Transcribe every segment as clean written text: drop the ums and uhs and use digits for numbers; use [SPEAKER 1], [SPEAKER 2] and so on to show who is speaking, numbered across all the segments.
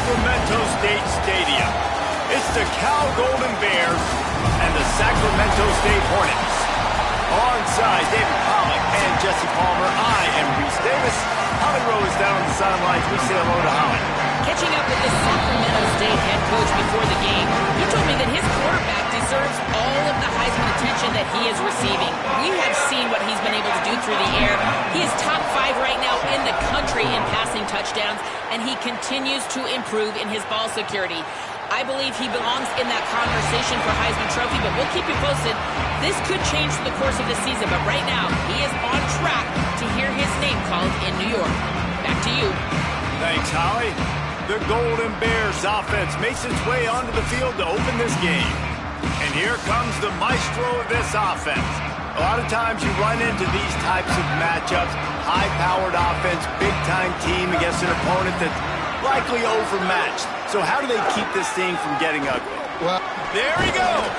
[SPEAKER 1] Sacramento State Stadium. It's the Cal Golden Bears and the Sacramento State Hornets. Alongside David Pollack and Jesse Palmer, I am Reese Davis. Holly Rose down on the sidelines. We say hello to Holly.
[SPEAKER 2] Catching up with the Sacramento State head coach before the game, he told me that his quarterback deserves all of the Heisman attention that he is receiving. We have seen what he's been able to do through the air. He is top 5 right now in the country in passing touchdowns, and he continues to improve in his ball security. I believe he belongs in that conversation for Heisman Trophy, but we'll keep you posted. This could change through the course of the season, but right now, he is on track to hear his name called in New York. Back to you.
[SPEAKER 1] Thanks, Holly. The Golden Bears offense makes its way onto the field to open this game. And here comes the maestro of this offense. A lot of times you run into these types of matchups, high-powered offense, big-time team against an opponent that's likely overmatched. So how do they keep this thing from getting ugly?
[SPEAKER 3] Well,
[SPEAKER 1] there he goes.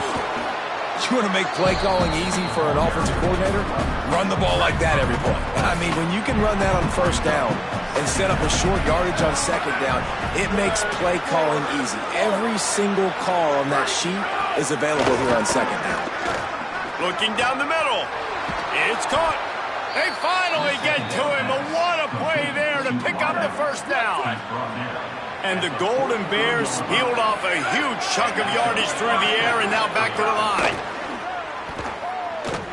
[SPEAKER 4] You want to make play calling easy for an offensive coordinator? Run the ball like that every play. I mean, when you can run that on first down and set up a short yardage on second down, it makes play calling easy. Every single call on that sheet is available here on second down.
[SPEAKER 1] Looking down the middle. It's caught. They finally get to him. What a play there to pick up the first down. And the Golden Bears peeled off a huge chunk of yardage through the air and now back to the line.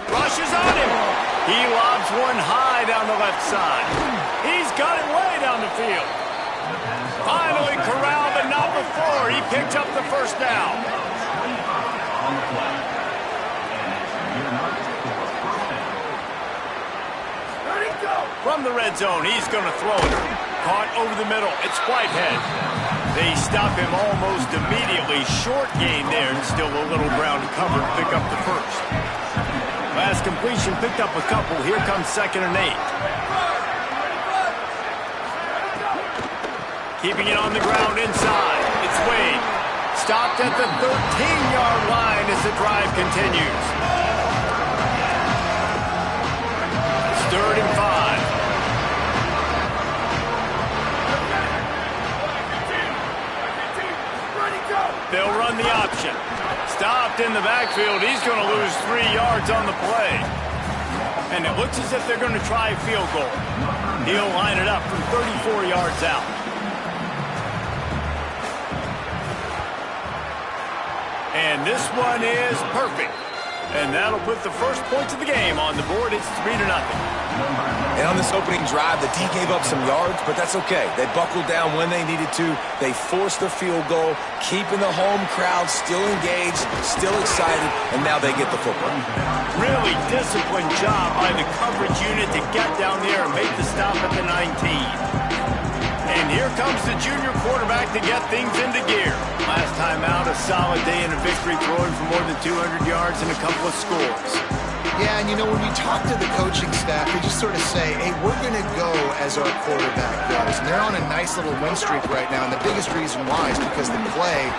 [SPEAKER 1] Rushes on him. He lobs one high down the left side. He's got it way down the field. Finally corralled, but not before. He picked up the first down. From the red zone, he's going to throw it. Caught over the middle. It's Whitehead. They stop him almost immediately. Short gain there, and still a little ground to cover to pick up the first. Last completion picked up a couple. Here comes 2nd and 8. Keeping it on the ground inside. It's Wade. Stopped at the 13-yard line as the drive continues. It's 3rd and 5. They'll run the option. Stopped in the backfield. He's going to lose 3 yards on the play. And it looks as if they're going to try a field goal. He'll line it up from 34 yards out. And this one is perfect. And that'll put the first points of the game on the board. It's 3-0.
[SPEAKER 4] And on this opening drive, the D gave up some yards, but that's okay. They buckled down when they needed to. They forced the field goal, keeping the home crowd still engaged, still excited, and now they get the football.
[SPEAKER 1] Really disciplined job by the coverage unit to get down there and make the stop at the 19. And here comes the junior quarterback to get things into gear. Last time out, a solid day in a victory, throwing for more than 200 yards and a couple of scores.
[SPEAKER 3] yeah, and you know, when you talk to the coaching staff, they just sort of say, hey, we're going to go as our quarterback goes. And they're on a nice little win streak right now, and the biggest reason why is because the play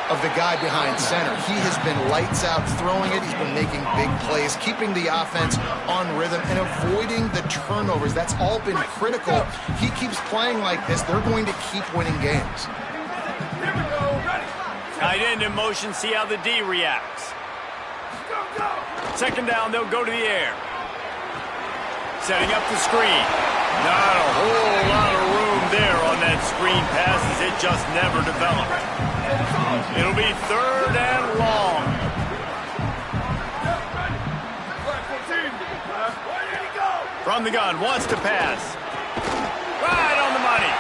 [SPEAKER 3] of the guy behind center. He has been lights out throwing it. He's been making big plays, keeping the offense on rhythm and avoiding the turnovers. That's all been critical. He keeps playing like this, they're going to keep winning games.
[SPEAKER 1] Here we go, ready. Tight end in motion, see how the D reacts. Go. Second down, they'll go to the air. Setting up the screen. Not a whole lot of room there on that screen pass as it just never developed. It'll be third and long. From the gun, wants to pass. Right on the money.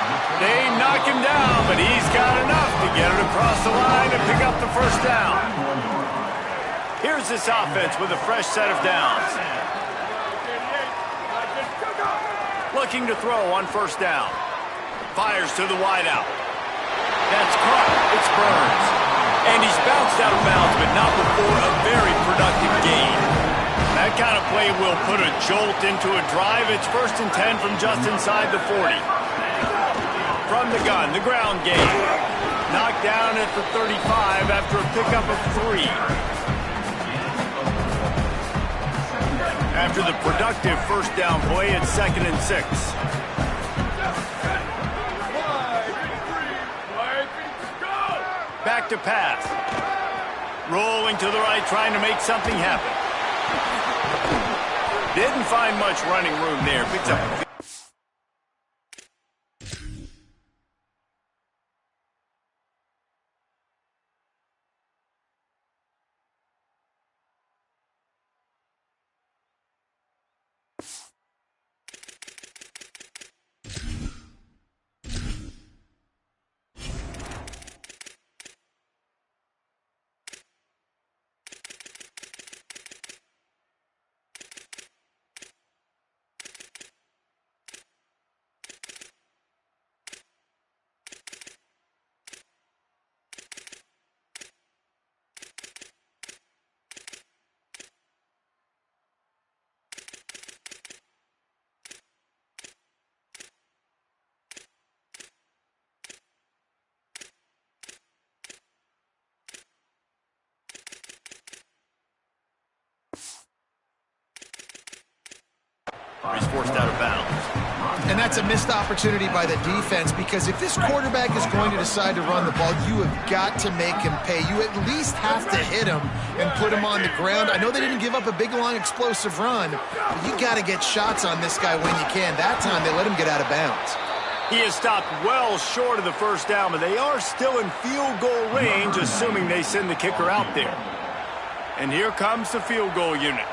[SPEAKER 1] They knock him down, but he's got enough to get it across the line and pick up the first down. Here's this offense with a fresh set of downs. Looking to throw on first down. Fires to the wideout. That's caught. It's Burns. And he's bounced out of bounds, but not before a very productive gain. That kind of play will put a jolt into a drive. It's 1st and 10 from just inside the 40. From the gun, the ground game. Knocked down at the 35 after a pickup of 3. After the productive first down play, it's 2nd and 6. to pass. Rolling to the right, trying to make something happen. Didn't find much running room there. Picks up. He's forced out of bounds.
[SPEAKER 3] And that's a missed opportunity by the defense, because if this quarterback is going to decide to run the ball, you have got to make him pay. You at least have to hit him and put him on the ground. I know they didn't give up a big, long, explosive run, but you got to get shots on this guy when you can. That time, they let him get out of bounds.
[SPEAKER 1] He is stopped well short of the first down, but they are still in field goal range, assuming they send the kicker out there. And here comes the field goal unit.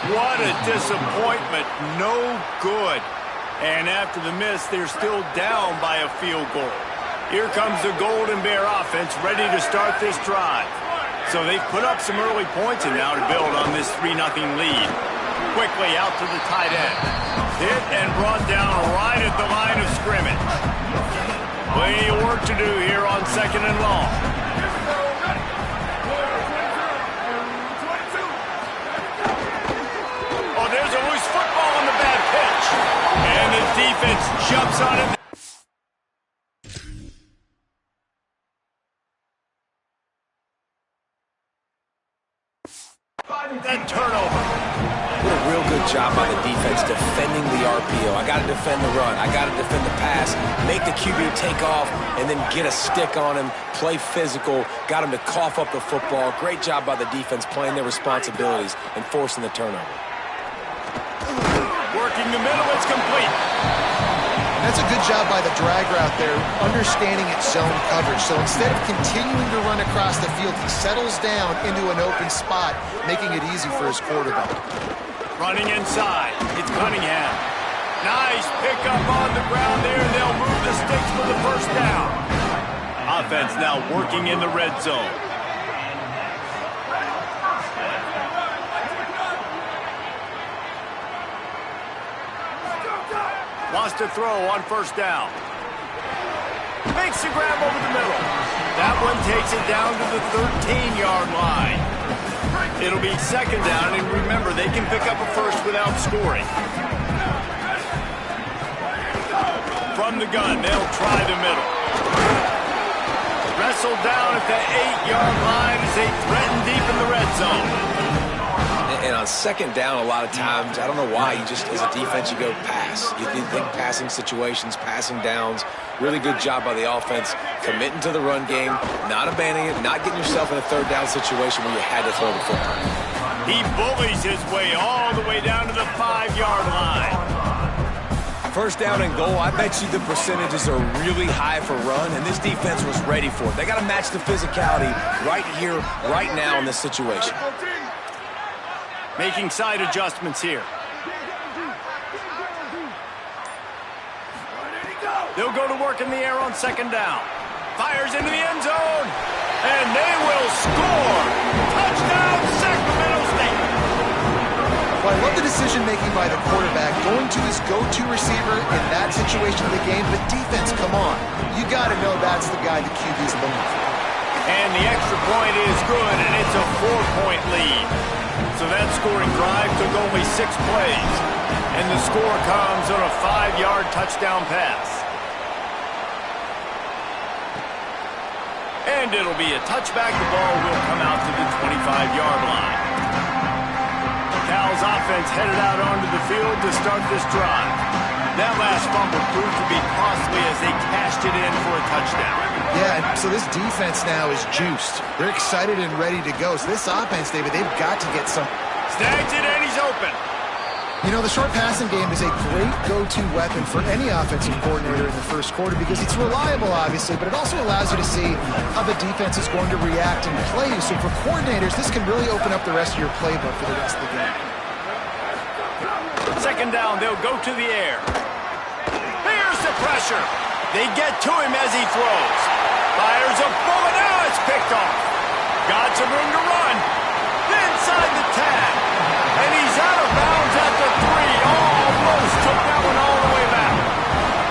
[SPEAKER 1] What a disappointment. No good. And after the miss, they're still down by a field goal. Here comes the Golden Bear offense ready to start this drive. So they've put up some early points and now to build on this 3-0 lead. Quickly out to the tight end. Hit and brought down right at the line of scrimmage. Plenty of work to do here on 2nd and long. There's a loose football on the bad pitch. And the defense jumps on it. That turnover.
[SPEAKER 4] What a real good job by the defense defending the RPO. I got to defend the run. I got to defend the pass. Make the QB take off and then get a stick on him. Play physical. Got him to cough up the football. Great job by the defense playing their responsibilities and forcing the turnover.
[SPEAKER 1] Working the middle, it's complete.
[SPEAKER 3] That's a good job by the drag route there, understanding its zone coverage. So instead of continuing to run across the field, he settles down into an open spot, making it easy for his quarterback.
[SPEAKER 1] Running inside, it's Cunningham. Nice pickup on the ground there, and they'll move the sticks for the first down. Offense now working in the red zone. Wants to throw on first down. Makes the grab over the middle. That one takes it down to the 13-yard line. It'll be 2nd down, and remember, they can pick up a first without scoring. From the gun, they'll try the middle. Wrestled down at the 8-yard line as they threaten deep in the red zone.
[SPEAKER 4] And on 2nd down, a lot of times, I don't know why, you just, as a defense, you go pass. You think passing situations, passing downs. Really good job by the offense, committing to the run game, not abandoning it, not getting yourself in a 3rd down situation where you had to throw the football.
[SPEAKER 1] He bullies his way all the way down to the 5-yard line.
[SPEAKER 4] 1st down and goal, I bet you the percentages are really high for run, and this defense was ready for it. They got to match the physicality right here, right now in this situation.
[SPEAKER 1] Making side adjustments here. They'll go to work in the air on 2nd down. Fires into the end zone. And they will score. Touchdown, Sacramento State.
[SPEAKER 3] Well, I love the decision-making by the quarterback, going to his go-to receiver in that situation of the game. But defense, come on. You got to know that's the guy the QB's looking for.
[SPEAKER 1] And the extra point is good, and it's a 4-point lead. So that scoring drive took only 6 plays. And the score comes on a 5-yard touchdown pass. And it'll be a touchback. The ball will come out to the 25-yard line. Cal's offense headed out onto the field to start this drive. That last fumble proved to be costly as they cashed it in for a touchdown.
[SPEAKER 3] Yeah, so this defense now is juiced. They're excited and ready to go. So this offense, David, they've got to get some.
[SPEAKER 1] Snags it and he's open.
[SPEAKER 3] You know, the short passing game is a great go-to weapon for any offensive coordinator in the first quarter because it's reliable, obviously, but it also allows you to see how the defense is going to react and play you. So for coordinators, this can really open up the rest of your playbook for the rest of the game.
[SPEAKER 1] Second down, they'll go to the air. Here's the pressure. They get to him as he throws. Fires a bullet. Now it's picked off. Got some room to run. Inside the 10. And he's out of bounds at the 3. Almost took that one all the way back.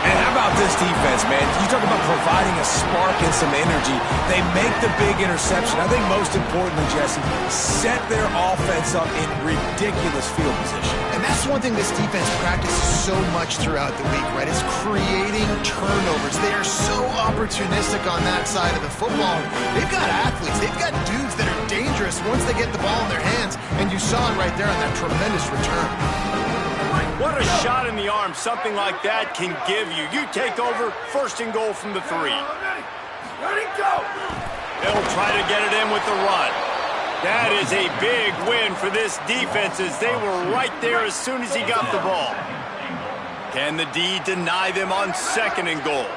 [SPEAKER 4] And how about this defense, man? You talk about providing a spark and some energy. They make the big interception. I think most importantly, Jesse, set their offense up in ridiculous field position.
[SPEAKER 3] And that's one thing this defense practices so much throughout the week, right? It's creating turnovers. They are so opportunistic on that side of the football. They've got athletes. They've got dudes that are dangerous once they get the ball in their hands. And you saw it right there on that tremendous return.
[SPEAKER 1] What a shot in the arm something like that can give you. You take over, first and goal from the 3.
[SPEAKER 5] Ready, go!
[SPEAKER 1] They'll try to get it in with the run. That is a big win for this defense as they were right there as soon as he got the ball. Can the D deny them on second and goal?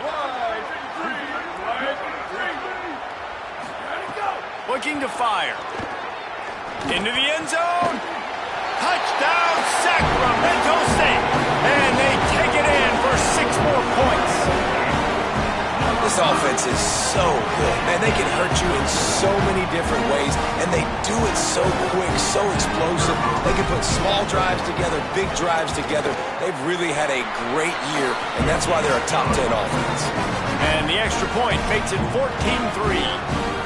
[SPEAKER 1] Looking to fire. Into the end zone. Touchdown, Sacramento State. And they take it in for 6 more points.
[SPEAKER 4] This offense is so good. Man, they can hurt you in so many different ways, and they do it so quick, so explosive. They can put small drives together, big drives together. They've really had a great year, and that's why they're a top 10 offense.
[SPEAKER 1] And the extra point makes it 14-3.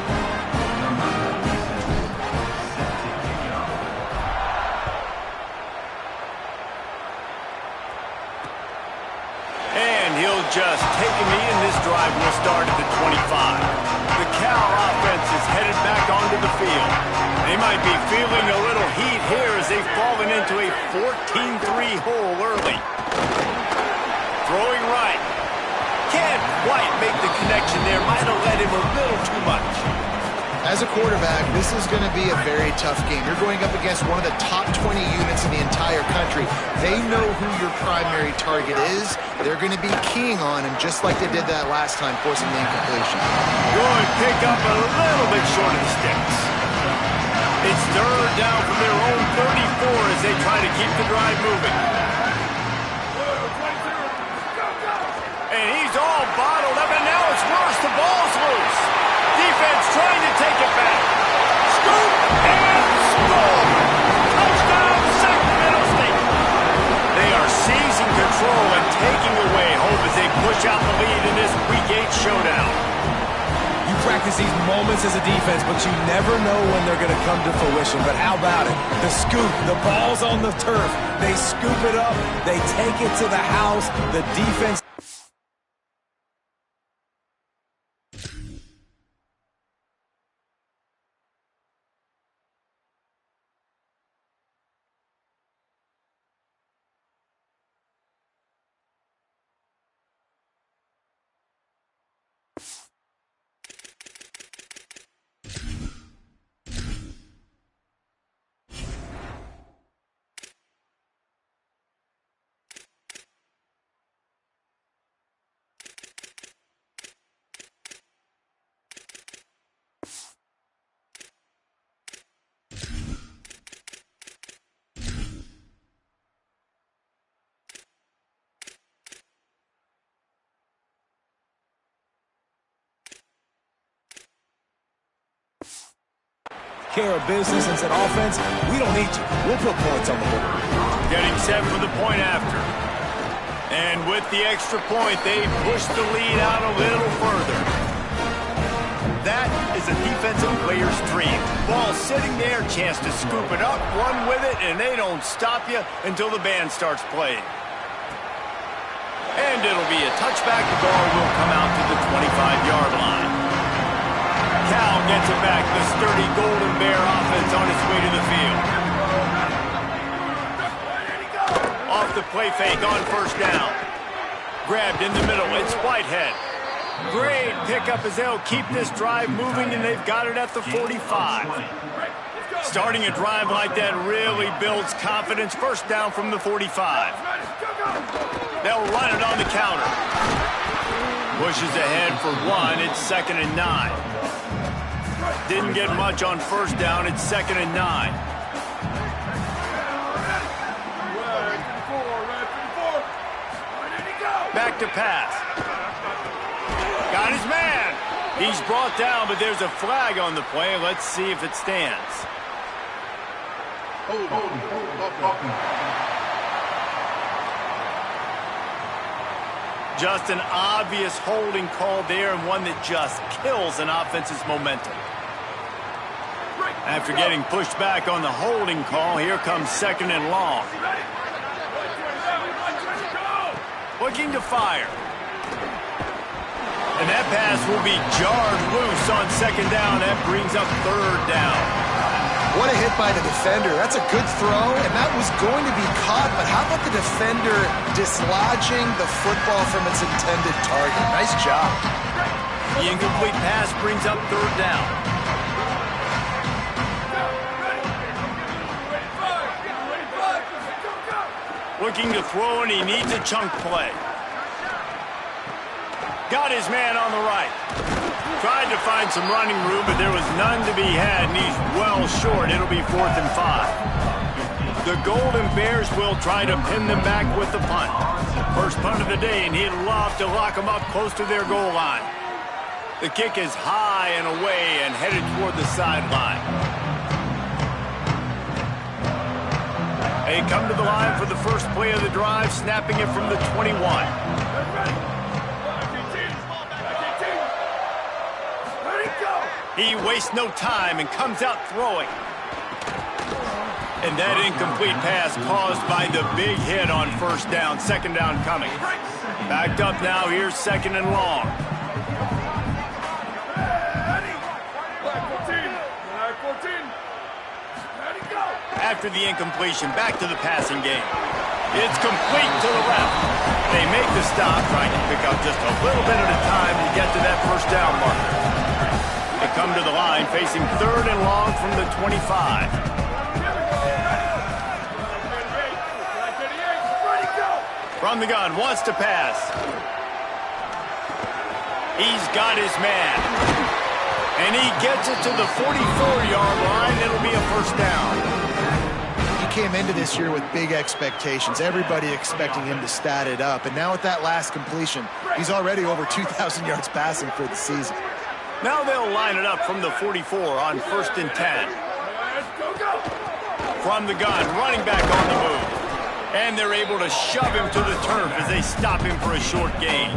[SPEAKER 1] Just take a knee, and this drive will start at the 25. The Cal offense is headed back onto the field. They might be feeling a little heat here as they've fallen into a 14-3 hole early. Throwing right. Can't quite make the connection there. Might have led him a little too much.
[SPEAKER 3] As a quarterback, this is going to be a very tough game. You're going up against one of the top 20 units in the entire country. They know who your primary target is. They're going to be keying on him just like they did that last time, forcing the incompletion.
[SPEAKER 1] Good pick up a little bit short of the sticks. It's third down from their own 34 as they try to keep the drive moving. And he's all bottled up, and now it's worse. The ball's loose. Defense trying to take it back. Scoop and score. Touchdown, Sacramento State. They are seizing control and taking away hope as they push out the lead in this Week 8 showdown.
[SPEAKER 4] You practice these moments as a defense, but you never know when they're going to come to fruition. But how about it? The scoop, the ball's on the turf. They scoop it up. They take it to the house. The defense... care of business and said, offense, we don't need you. We'll put points on the board.
[SPEAKER 1] Getting set for the point after. And with the extra point, they push the lead out a little further. That is a defensive player's dream. Ball sitting there, chance to scoop it up, run with it, and they don't stop you until the band starts playing. And it'll be a touchback. The ball will come out to the 25-yard line. Cal gets it back. The sturdy Golden Bear offense on its way to the field. Off the play fake on first down. grabbed in the middle. It's Whitehead. Great pickup as they'll keep this drive moving, and they've got it at the 45. Starting a drive like that really builds confidence. First down from the 45. They'll run it on the counter. Pushes ahead for 1. It's 2nd and 9. Didn't get much on first down. It's 2nd and 9. Back to pass. Got his man. He's brought down, but there's a flag on the play. Let's see if it stands. Just an obvious holding call there, and one that just kills an offense's momentum. After getting pushed back on the holding call, here comes 2nd and long. Looking to fire. And that pass will be jarred loose on 2nd down. That brings up 3rd down.
[SPEAKER 3] What a hit by the defender. That's a good throw, and that was going to be caught, but how about the defender dislodging the football from its intended target? Nice job.
[SPEAKER 1] The incomplete pass brings up 3rd down. Looking to throw, and he needs a chunk play. Got his man on the right. Tried to find some running room, but there was none to be had, and he's well short. It'll be 4th and 5. The Golden Bears will try to pin them back with the punt. First punt of the day, and he'd love to lock them up close to their goal line. The kick is high and away and headed toward the sideline. They come to the line for the first play of the drive, snapping it from the 21. He wastes no time and comes out throwing. And that incomplete pass caused by the big hit on first down. 2nd down coming. Backed up now. Here's 2nd and long. After the incompletion, back to the passing game. It's complete to the left. They make the stop, trying to pick up just a little bit at a time to get to that first down marker. They come to the line, facing 3rd and long from the 25. From the gun, wants to pass. He's got his man. And he gets it to the 44-yard line. It'll be a first down.
[SPEAKER 3] Came into this year with big expectations. Everybody expecting him to stat it up. And now with that last completion, he's already over 2,000 yards passing for the season.
[SPEAKER 1] Now they'll line it up from the 44 on 1st and 10. From the gun, running back on the move. And they're able to shove him to the turf as they stop him for a short gain.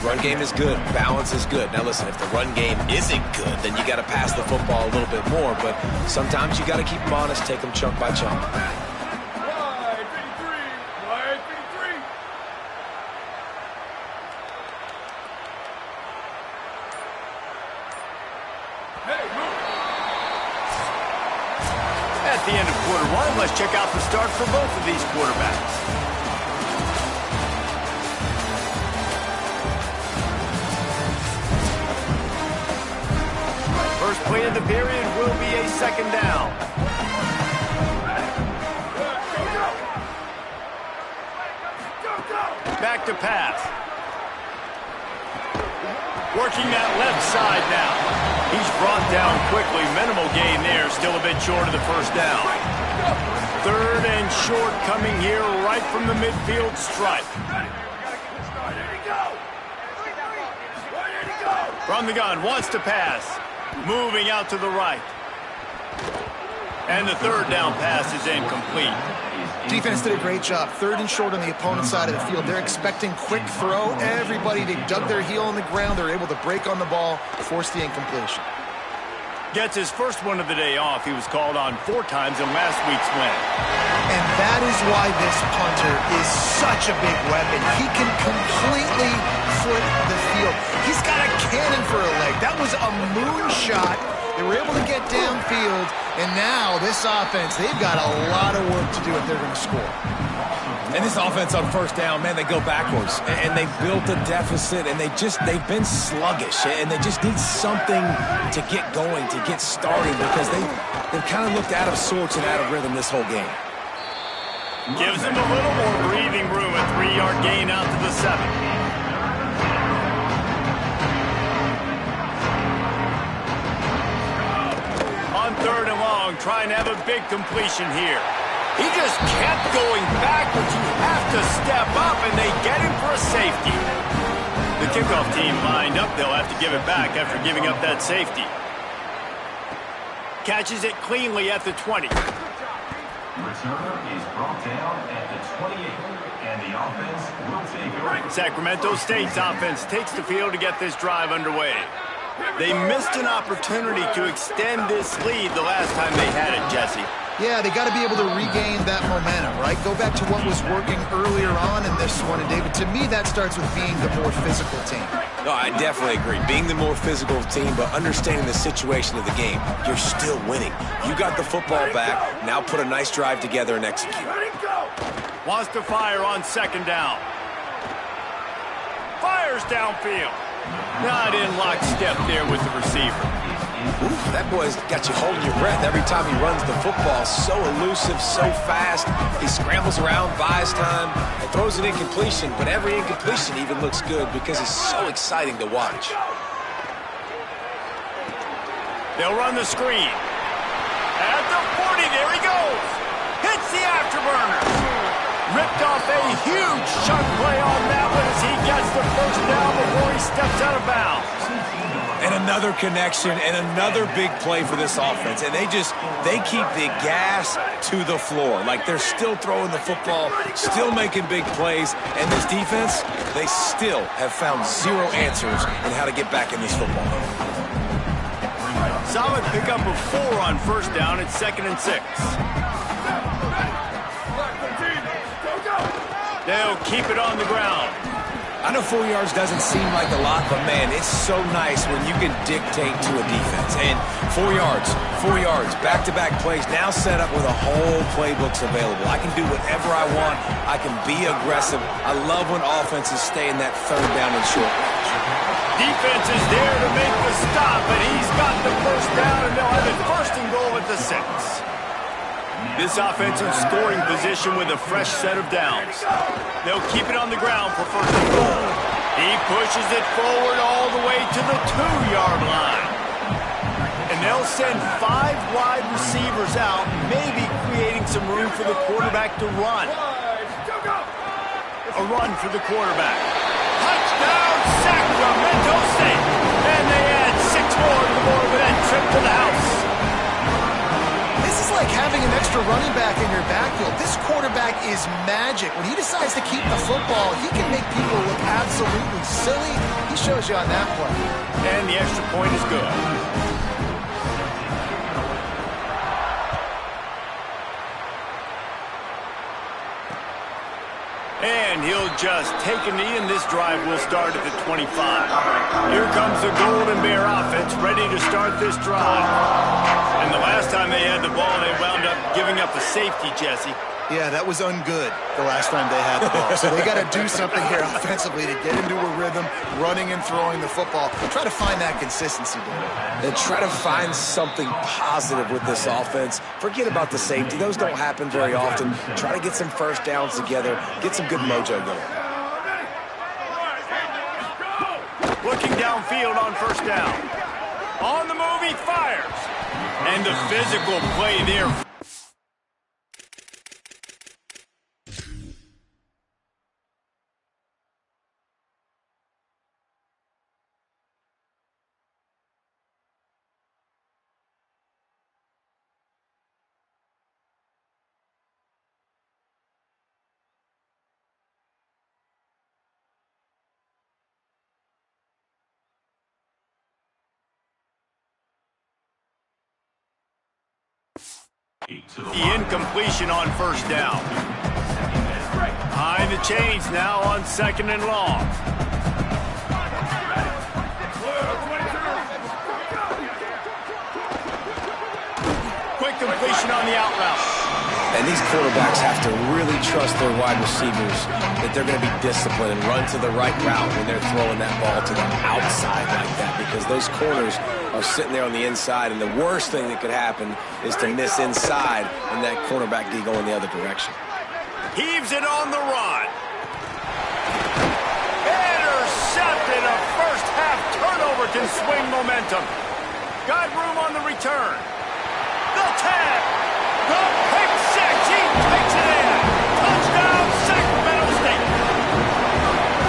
[SPEAKER 4] Run game is good. Balance is good. Now listen, if the run game isn't good, then you got to pass the football a little bit more. But sometimes you got to keep them honest, take them chunk by chunk.
[SPEAKER 1] At the end of quarter 1, let's check out the start for both of these quarterbacks. First play of the period will be a 2nd down. Back to pass. Working that left side now. He's brought down quickly. Minimal gain there. Still a bit short of the first down. 3rd and short coming here right from the midfield stripe. From the gun, wants to pass. Moving out to the right. And the 3rd down pass is incomplete.
[SPEAKER 3] Defense did a great job. 3rd and short on the opponent's side of the field. They're expecting quick throw. Everybody, they dug their heel on the ground. They're able to break on the ball, force the incompletion.
[SPEAKER 1] Gets his first one of the day off. He was called on 4 times in last week's win.
[SPEAKER 3] And that is why this punter is such a big weapon. He can completely foot the field. He's got a cannon for a leg. That was a moonshot. They were able to get downfield, and now this offense, they've got a lot of work to do if they're going to score.
[SPEAKER 4] And this offense on first down, man, they go backwards. And they built a deficit, and they've been sluggish. And they just need something to get going, to get started, because they've kind of looked out of sorts and out of rhythm this whole game.
[SPEAKER 1] Gives them a little more breathing room, a 3-yard gain out to the 7. On 3rd and long, trying to have a big completion here. He just kept going backwards. You have to step up, and they get him for a safety. The kickoff team lined up. They'll have to give it back after giving up that safety. Catches it cleanly at the 20.
[SPEAKER 6] Returner is brought down at the 28, and the offense will take over.
[SPEAKER 1] Sacramento State's offense takes the field to get this drive underway. They missed an opportunity to extend this lead the last time they had it, Jesse.
[SPEAKER 3] Yeah, they got to be able to regain that momentum, right? Go back to what was working earlier on in this one. And, David, to me, that starts with being the more physical team.
[SPEAKER 4] No, I definitely agree. Being the more physical team, but understanding the situation of the game. You're still winning. You got the football back. Now put a nice drive together and execute.
[SPEAKER 1] Wants to fire on 2nd down. Fires downfield. Not in lockstep there with the receiver.
[SPEAKER 4] Ooh, that boy's got you holding your breath every time he runs the football. So elusive, so fast. He scrambles around, buys time, and throws an incompletion. But every incompletion even looks good because he's so exciting to watch.
[SPEAKER 1] They'll run the screen. At the 40, there he goes. Hits the afterburner. Ripped off a huge chunk play on that one as he gets the 1st down before he steps out of bounds.
[SPEAKER 4] And another connection and another big play for this offense. And they keep the gas to the floor. Like they're still throwing the football, still making big plays. And this defense, they still have found zero answers in how to get back in this football.
[SPEAKER 1] Solid pickup of 4 on 1st down. It's 2nd and 6. They'll keep it on the ground.
[SPEAKER 4] I know 4 yards doesn't seem like a lot, but, man, it's so nice when you can dictate to a defense. And 4 yards, back-to-back plays, now set up with a whole playbooks available. I can do whatever I want. I can be aggressive. I love when offenses stay in that 3rd down and short range.
[SPEAKER 1] Defense is there to make the stop, and he's got the 1st down, and they'll have it 1st and goal at the 6. This offense in scoring position with a fresh set of downs. They'll keep it on the ground for 1st and goal. He pushes it forward all the way to the 2-yard line. And they'll send 5 wide receivers out, maybe creating some room for the quarterback to run. A run for the quarterback. Touchdown, Sacramento State. And they add 6 more to the board with that trip to the house.
[SPEAKER 3] This is like having an extra running back in your backfield. This quarterback is magic. When he decides to keep the football, he can make people look absolutely silly. He shows you on that play.
[SPEAKER 1] And the extra point is good. And he'll just take a knee, and this drive will start at the 25. Here comes the Golden Bear offense, ready to start this drive. And the last time they had the ball, they wound up giving up a safety, Jesse.
[SPEAKER 3] Yeah, that was ungood the last time they had the ball. So they got to do something here offensively to get into a rhythm, running and throwing the football. Try to find that consistency, David.
[SPEAKER 4] And try to find something positive with this offense. Forget about the safety. Those don't happen very often. Try to get some 1st downs together. Get some good mojo going.
[SPEAKER 1] Looking downfield on 1st down. On the move, he fires. And the physical play there. The incompletion on 1st down. Behind the chains now on 2nd and long. Quick completion on the out route.
[SPEAKER 4] And these quarterbacks have to really trust their wide receivers that they're going to be disciplined and run to the right route when they're throwing that ball to the outside like that, because those corners are sitting there on the inside, and the worst thing that could happen is to miss inside and that cornerback be going the other direction.
[SPEAKER 1] Heaves it on the run. Intercepted. A first half turnover can swing momentum. Got room on the return. The tag. The pick six. He takes it in. Touchdown, Sacramento State.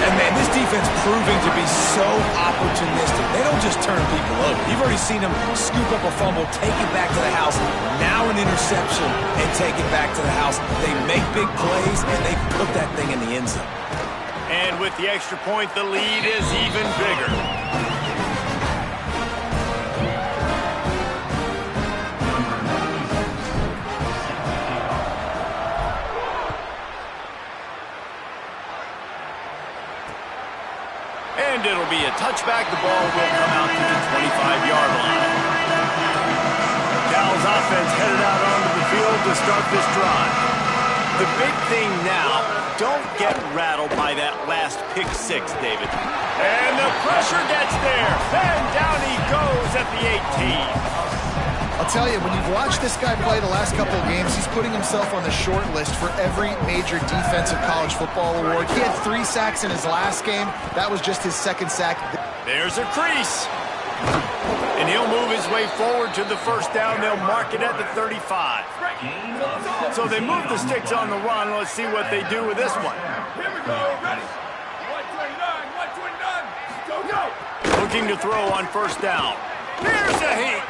[SPEAKER 4] And man, this defense proving to be so opportunistic. They don't just turn people over. You've already seen them scoop up a fumble, take it back to the house, now an interception, and take it back to the house. They make big plays, and they put that thing in the end zone.
[SPEAKER 1] And with the extra point, the lead is even bigger. And it'll be a touchback. The ball will come out to the 25-yard line. Cal's offense headed out onto the field to start this drive. The big thing now, don't get rattled by that last pick six, David. And the pressure gets there. And down he goes at the 18.
[SPEAKER 3] I'll tell you, when you've watched this guy play the last couple of games, he's putting himself on the short list for every major defensive college football award. He had 3 sacks in his last game. That was just his second sack.
[SPEAKER 1] There's a crease. And he'll move his way forward to the first down. They'll mark it at the 35. So they move the sticks on the run. Let's see what they do with this one.
[SPEAKER 5] Here we go. Ready. 129. 129. Go, go.
[SPEAKER 1] Looking to throw on first down. Here's a heat.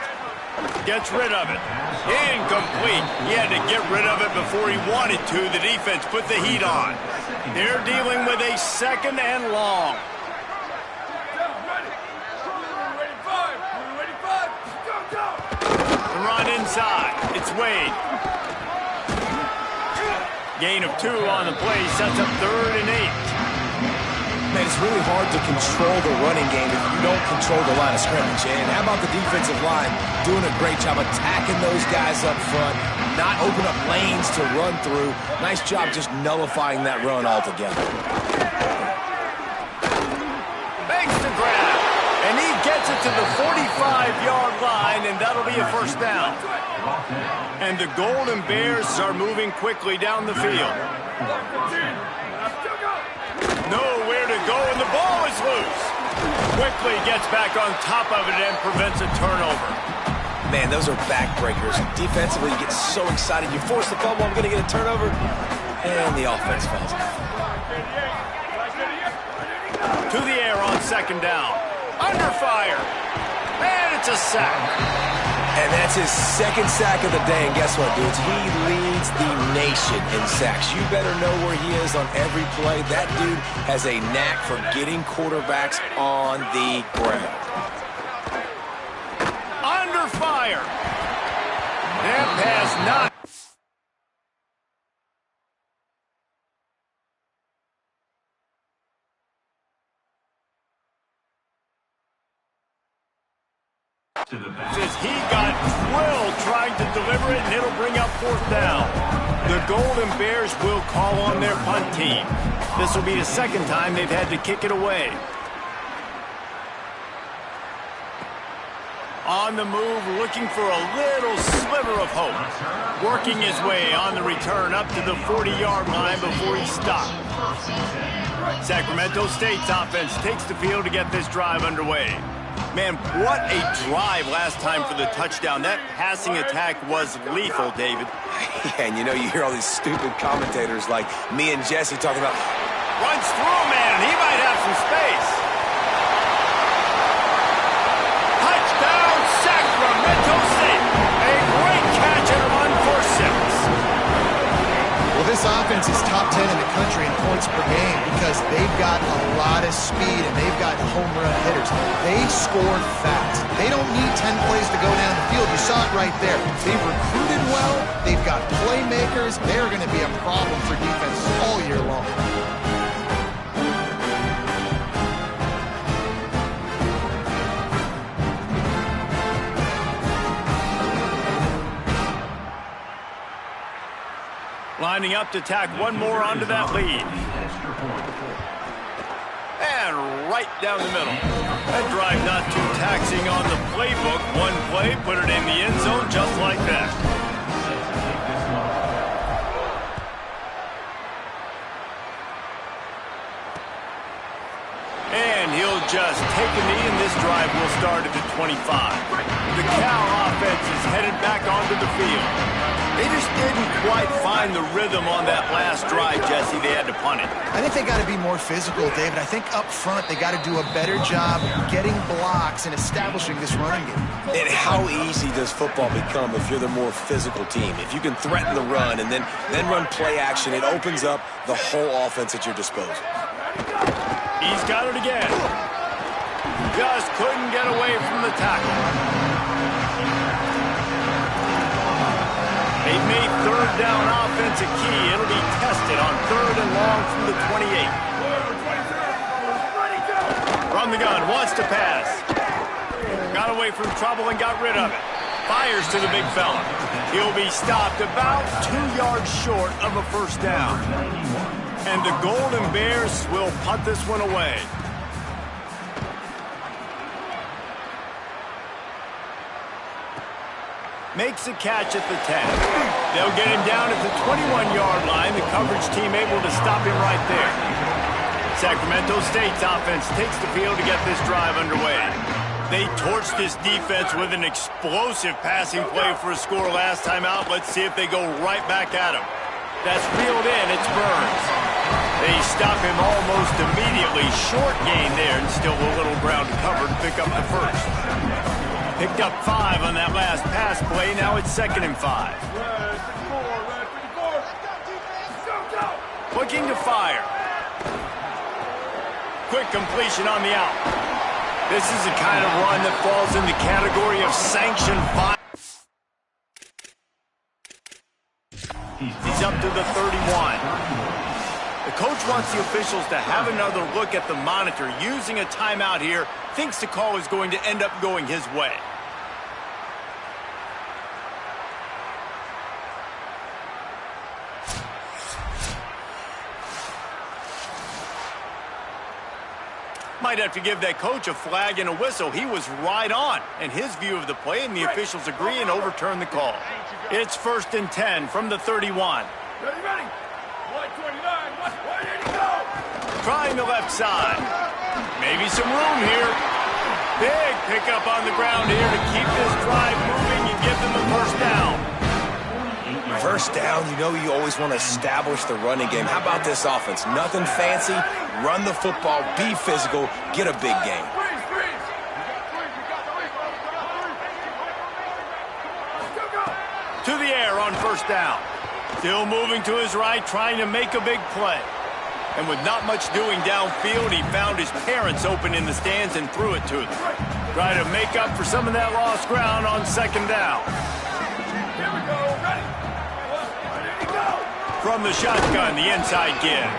[SPEAKER 1] Gets rid of it. Incomplete. He had to get rid of it before he wanted to. The defense put the heat on. They're dealing with a second and long. The run inside. It's Wade. Gain of 2 on the play. Sets up 3rd and 8.
[SPEAKER 4] Man, it's really hard to control the running game if you don't control the line of scrimmage. And how about the defensive line doing a great job attacking those guys up front, not open up lanes to run through. Nice job just nullifying that run altogether.
[SPEAKER 1] Makes the grab, and he gets it to the 45-yard line, and that'll be a first down. And the Golden Bears are moving quickly down the field. Nowhere to go, and the ball is loose. Quickly gets back on top of it and prevents a turnover.
[SPEAKER 4] Man, those are backbreakers. Defensively, you get so excited. You force the fumble, I'm going to get a turnover, and the offense falls off.
[SPEAKER 1] To the air on second down. Under fire. And it's a sack.
[SPEAKER 4] And that's his second sack of the day. And guess what, dudes? He leads the nation in sacks. You better know where he is on every play. That dude has a knack for getting quarterbacks on the ground.
[SPEAKER 1] Under fire. That pass not. Says he got drilled trying to deliver it, and it'll bring up 4th down. The Golden Bears will call on their punt team. This will be the second time they've had to kick it away. On the move, looking for a little sliver of hope. Working his way on the return up to the 40-yard line before he stopped. Sacramento State's offense takes the field to get this drive underway. Man, what a drive last time for the touchdown. That passing attack was lethal, David.
[SPEAKER 4] Yeah, and you know, you hear all these stupid commentators like me and Jesse talking about...
[SPEAKER 1] Runs through a man, and he might have some space. Touchdown, Sacramento State. A great catch and a run for 6.
[SPEAKER 3] Well, this offense is top 10 in the country in points per game because they've got a lot of speed and they've got home run hitters. They score fast. They don't need 10 plays to go down the field. You saw it right there. They've recruited well. They've got playmakers. They're going to be a problem for defenses all year long.
[SPEAKER 1] Lining up to tack one more onto that lead. And right down the middle. That drive not too taxing on the playbook. One play, put it in the end zone just like that. And he'll just take a knee, and this drive will start at the 25. The Cal offense is headed back onto the field. They just didn't quite find the rhythm on that last drive, Jesse. They had to punt it.
[SPEAKER 3] I think they got to be more physical, David. I think up front they got to do a better job getting blocks and establishing this running game.
[SPEAKER 4] And how easy does football become if you're the more physical team? If you can threaten the run and then run play action, it opens up the whole offense at your disposal.
[SPEAKER 1] He's got it again. Just couldn't get away from the tackle. They've made third down offense a key. It'll be tested on 3rd and long from the 28. From the gun, wants to pass. Got away from trouble and got rid of it. Fires to the big fella. He'll be stopped about 2 yards short of a first down. And the Golden Bears will punt this one away. Makes a catch at the 10. They'll get him down at the 21-yard line. The coverage team able to stop him right there. Sacramento State's offense takes the field to get this drive underway. They torched this defense with an explosive passing play for a score last time out. Let's see if they go right back at him. That's reeled in. It's Burns. They stop him almost immediately. Short gain there, and still a little ground to cover to pick up the first. Picked up 5 on that last pass play. Now it's 2nd and 5. Looking to fire. Quick completion on the out. This is the kind of run that falls in the category of sanctioned fire. He's up to the 31. The coach wants the officials to have another look at the monitor. Using a timeout here, thinks the call is going to end up going his way. Might have to give that coach a flag and a whistle. He was right on in his view of the play, and the officials agree and overturn the call. It's 1st and 10 from the 31.
[SPEAKER 5] Ready, ready. 129, 180, go!
[SPEAKER 1] Trying the left side. Maybe some room here. Big pickup on the ground here to keep this drive moving and give them a first down.
[SPEAKER 4] First down, you know you always want to establish the running game. How about this offense? Nothing fancy. Run the football, be physical, get a big game.
[SPEAKER 1] To the air on first down. Still moving to his right, trying to make a big play. And with not much doing downfield, he found his parents open in the stands and threw it to them. Try to make up for some of that lost ground on 2nd down.
[SPEAKER 5] Here we go, ready. Ready to go.
[SPEAKER 1] From the shotgun, the inside give.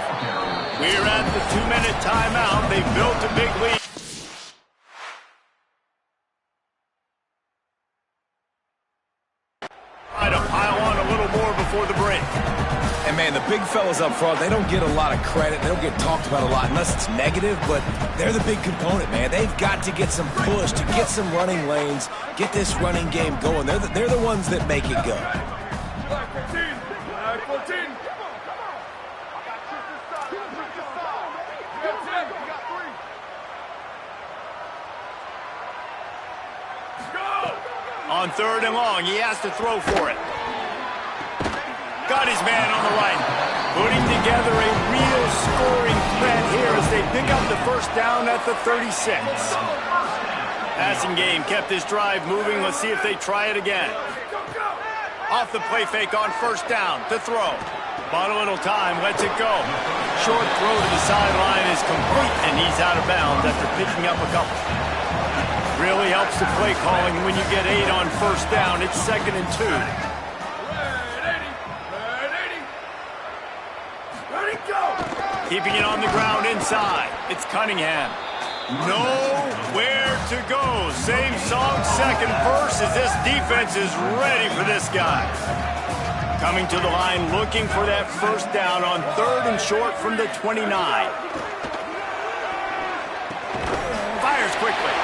[SPEAKER 1] We're at the 2-minute timeout. They've built a big lead. Try to pile on a little more before the break.
[SPEAKER 4] And, man, the big fellas up front, they don't get a lot of credit. They don't get talked about a lot unless it's negative, but they're the big component, man. They've got to get some push, to get some running lanes, get this running game going. They're the ones that make it go.
[SPEAKER 5] Black 14, Black 14.
[SPEAKER 1] On 3rd and long, he has to throw for it. Got his man on the right. Putting together a real scoring threat here as they pick up the first down at the 36. Passing game kept this drive moving. Let's see if they try it again. Off the play fake on first down to throw. Bought a little time, lets it go. Short throw to the sideline is complete, and he's out of bounds after picking up a couple. Really helps the play calling when you get 8 on first down. It's 2nd and 2.
[SPEAKER 5] Ready, go!
[SPEAKER 1] Keeping it on the ground inside. It's Cunningham. Nowhere to go. Same song, second verse, as this defense is ready for this guy. Coming to the line, looking for that first down on 3rd and short from the 29. Fires quickly.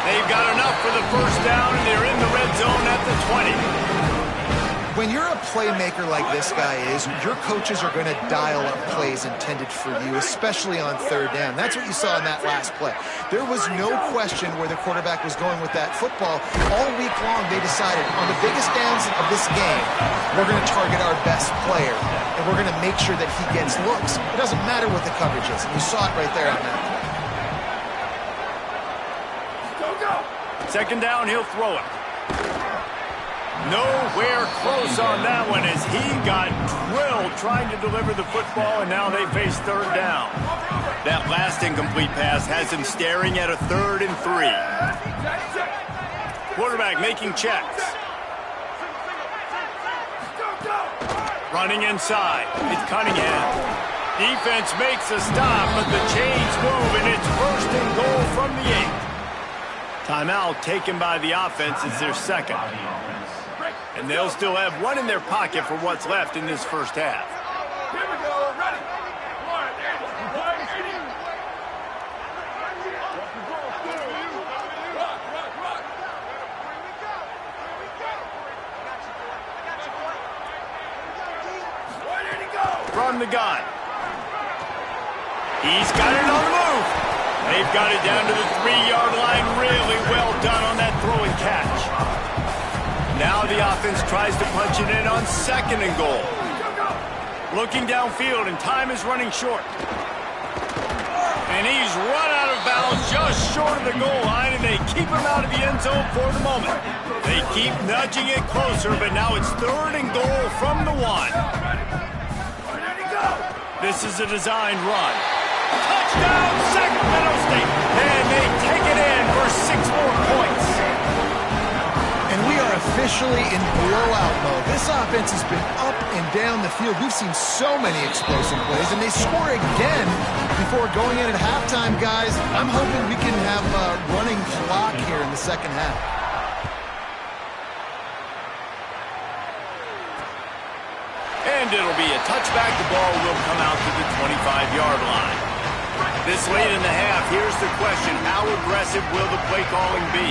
[SPEAKER 1] They've got enough for the first down, and they're in the red zone at the 20.
[SPEAKER 3] When you're a playmaker like this guy is, your coaches are going to dial up plays intended for you, especially on 3rd down. That's what you saw in that last play. There was no question where the quarterback was going with that football. All week long, they decided on the biggest downs of this game, we're going to target our best player, and we're going to make sure that he gets looks. It doesn't matter what the coverage is, and you saw it right there on that.
[SPEAKER 1] Second down, he'll throw it. Nowhere close on that one as he got drilled trying to deliver the football, and now they face 3rd down. That last incomplete pass has him staring at a 3rd and 3. Quarterback making checks. Running inside. It's Cunningham. Defense makes a stop, but the chains move, and it's 1st and goal from the 8. Timeout taken by the offense. It's their second. And they'll still have one in their pocket for what's left in this first half.
[SPEAKER 5] Here we go. Ready. 180.
[SPEAKER 1] From the gun. He's got it on the move. They've got it down to the 3-yard line. Really well done on that throw and catch. Now the offense tries to punch it in on 2nd and goal. Looking downfield, and time is running short. And he's run out of bounds just short of the goal line, and they keep him out of the end zone for the moment. They keep nudging it closer, but now it's 3rd and goal from the 1. This is a designed run. Touchdown, Sacramento State. And they take it in for 6 more points.
[SPEAKER 3] And we are officially in blowout mode. This offense has been up and down the field. We've seen so many explosive plays, and they score again before going in at halftime, guys. I'm hoping we can have a running clock here in the second half.
[SPEAKER 1] And it'll be a touchback. The ball will come out to the 25-yard line. This late in the half, here's the question. How aggressive will the play calling be?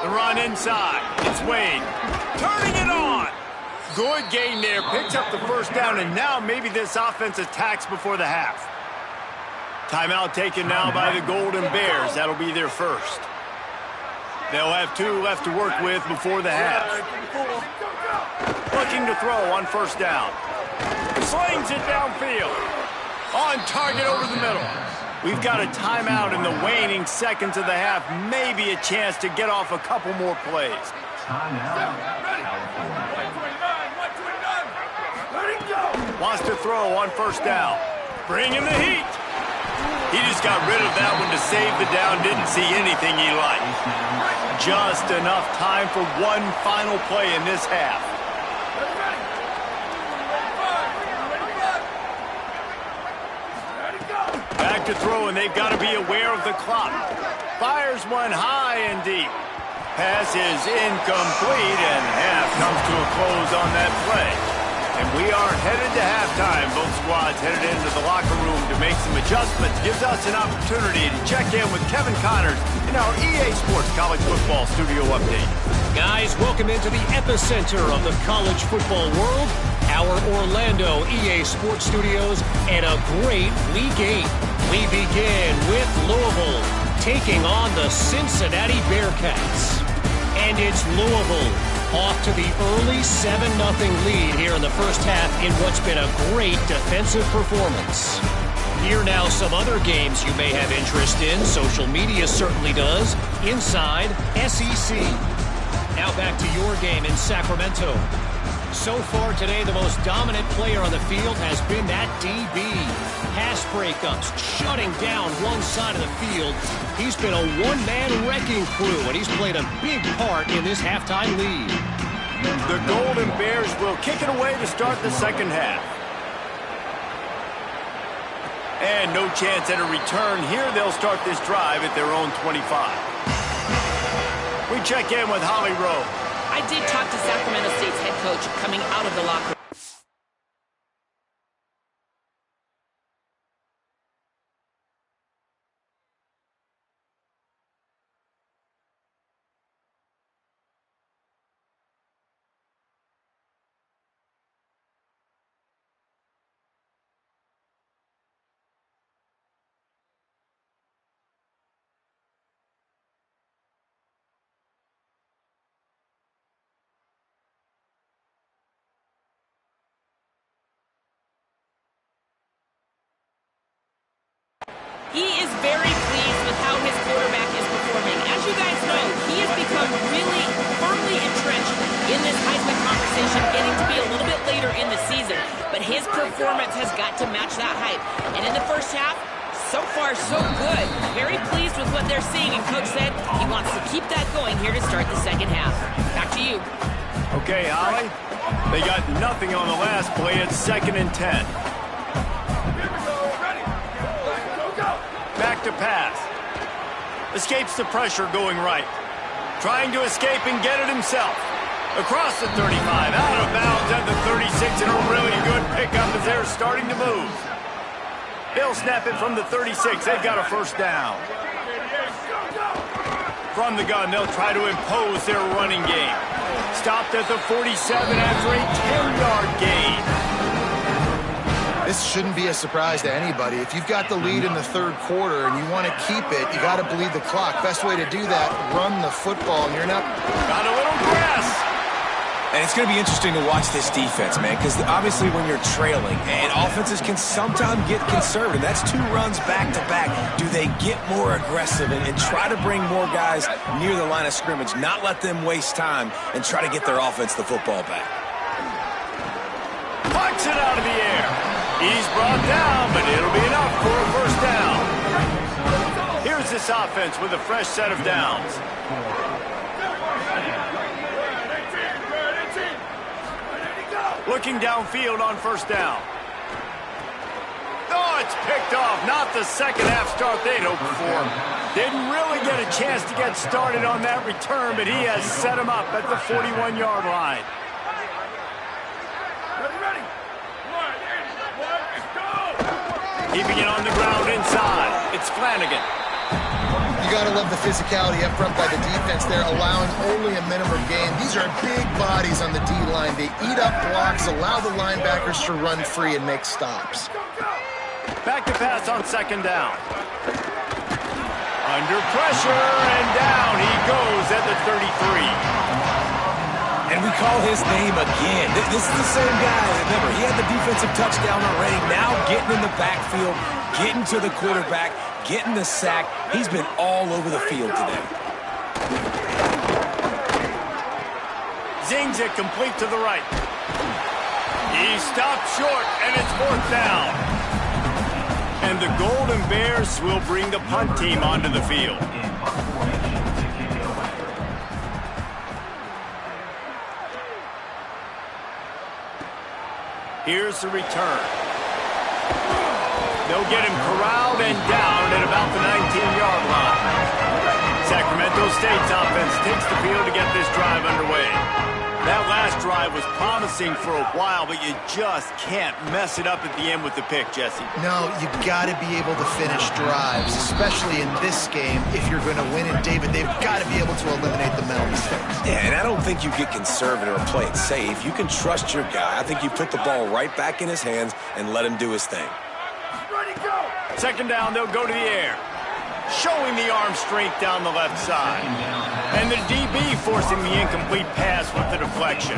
[SPEAKER 1] The run inside. It's Wade. Turning it on. Good gain there. Picks up the first down, and now maybe this offense attacks before the half. Timeout taken now by the Golden Bears. That'll be their first. They'll have 2 left to work with before the half. Looking to throw on first down. Slings it downfield. On target over the middle. We've got a timeout in the waning seconds of the half. Maybe a chance to get off a couple more plays. Wants to throw on first down. Bringing the heat. He just got rid of that one to save the down. Didn't see anything he liked. Just enough time for one final play in this half. Back to throw, and they've got to be aware of the clock. Fires one high and deep. Pass is incomplete, and half comes to a close on that play. And we are headed to halftime. Both squads headed into the locker room to make some adjustments. Gives us an opportunity to check in with Kevin Connors in our EA Sports College Football Studio Update.
[SPEAKER 7] Guys, welcome into the epicenter of the college football world, our Orlando EA Sports Studios, and a great Week 8. We begin with Louisville taking on the Cincinnati Bearcats. And it's Louisville off to the early 7-0 lead here in the first half in what's been a great defensive performance. Here now some other games you may have interest in. Social media certainly does. Inside SEC. Now back to your game in Sacramento. So far today, the most dominant player on the field has been that DB. Pass breakups, shutting down one side of the field. He's been a one-man wrecking crew, and he's played a big part in this halftime lead.
[SPEAKER 1] The Golden Bears will kick it away to start the second half. And no chance at a return here. They'll start this drive at their own 25. We check in with Holly Rowe.
[SPEAKER 2] I did talk to Sacramento State's head coach coming out of the locker room. He is very pleased with how his quarterback is performing. As you guys know, he has become really firmly entrenched in this Heisman conversation, getting to be a little bit later in the season. But his performance has got to match that hype. And in the first half, so far, so good. Very pleased with what they're seeing. And Coach said he wants to keep that going here to start the second half. Back to you.
[SPEAKER 1] Okay, Holly. They got nothing on the last play. It's 2nd and 10. Back to pass. Escapes the pressure going right. Trying to escape and get it himself. Across the 35, out of bounds at the 36, and a really good pickup as they're starting to move. They'll snap it from the 36. They've got a first down. From the gun, they'll try to impose their running game. Stopped at the 47 after a 10-yard gain.
[SPEAKER 3] This shouldn't be a surprise to anybody. If you've got the lead in the third quarter and you want to keep it, you got to bleed the clock. Best way to do that, run the football. And you're not...
[SPEAKER 1] Got a little grass.
[SPEAKER 4] And it's going to be interesting to watch this defense, man, because obviously when you're trailing, and offenses can sometimes get conservative. That's 2 runs back-to-back. Do they get more aggressive and try to bring more guys near the line of scrimmage, not let them waste time, and try to get their offense the football back?
[SPEAKER 1] Pucks it out of the air. He's brought down, but it'll be enough for a first down. Here's this offense with a fresh set of downs. Looking downfield on first down. Oh, it's picked off. Not the second half start they'd hoped for. Didn't really get a chance to get started on that return, but he has set him up at the 41-yard line. Keeping it on the ground inside. It's Flanagan.
[SPEAKER 3] You got to love the physicality up front by the defense there, allowing only a minimum gain. These are big bodies on the D-line. They eat up blocks, allow the linebackers to run free and make stops.
[SPEAKER 1] Back to pass on second down. Under pressure, and down he goes at the 33.
[SPEAKER 4] And we call his name again. This is the same guy. Remember, he had the defensive touchdown already. Now getting in the backfield, getting to the quarterback, getting the sack. He's been all over the field today.
[SPEAKER 1] Zings it complete to the right. He stopped short, and it's 4th down. And the Golden Bears will bring the punt team onto the field. Here's the return. They'll get him corralled and down at about the 19-yard line. Sacramento State's offense takes the field to get this drive underway. That last drive was promising for a while, but you just can't mess it up at the end with the pick, Jesse.
[SPEAKER 3] No, you got to be able to finish drives, especially in this game. If you're going to win it, David, they've got to be able to eliminate the mental mistakes.
[SPEAKER 4] Yeah, and I don't think you get conservative or play it safe. You can trust your guy. I think you put the ball right back in his hands and let him do his thing.
[SPEAKER 1] Ready, go! Second down, they'll go to the air. Showing the arm strength down the left side. And the DB forcing the incomplete pass with the deflection.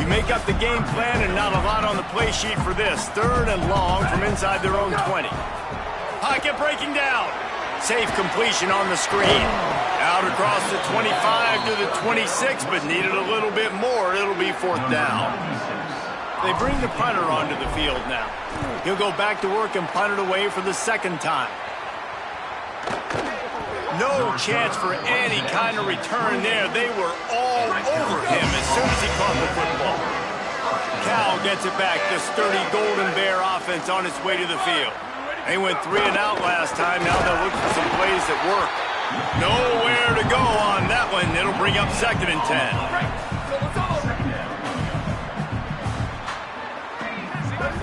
[SPEAKER 1] You make up the game plan and not a lot on the play sheet for this. 3rd and long from inside their own 20. Pocket breaking down. Safe completion on the screen. Out across the 25 to the 26, but needed a little bit more. It'll be 4th down. They bring the punter onto the field now. He'll go back to work and punt it away for the 2nd time. No chance for any kind of return there. They were all over him as soon as he caught the football. Cal gets it back. The sturdy Golden Bear offense on its way to the field. They went 3 and out last time. Now they'll look for some plays that work. Nowhere to go on that one. It'll bring up 2nd and 10.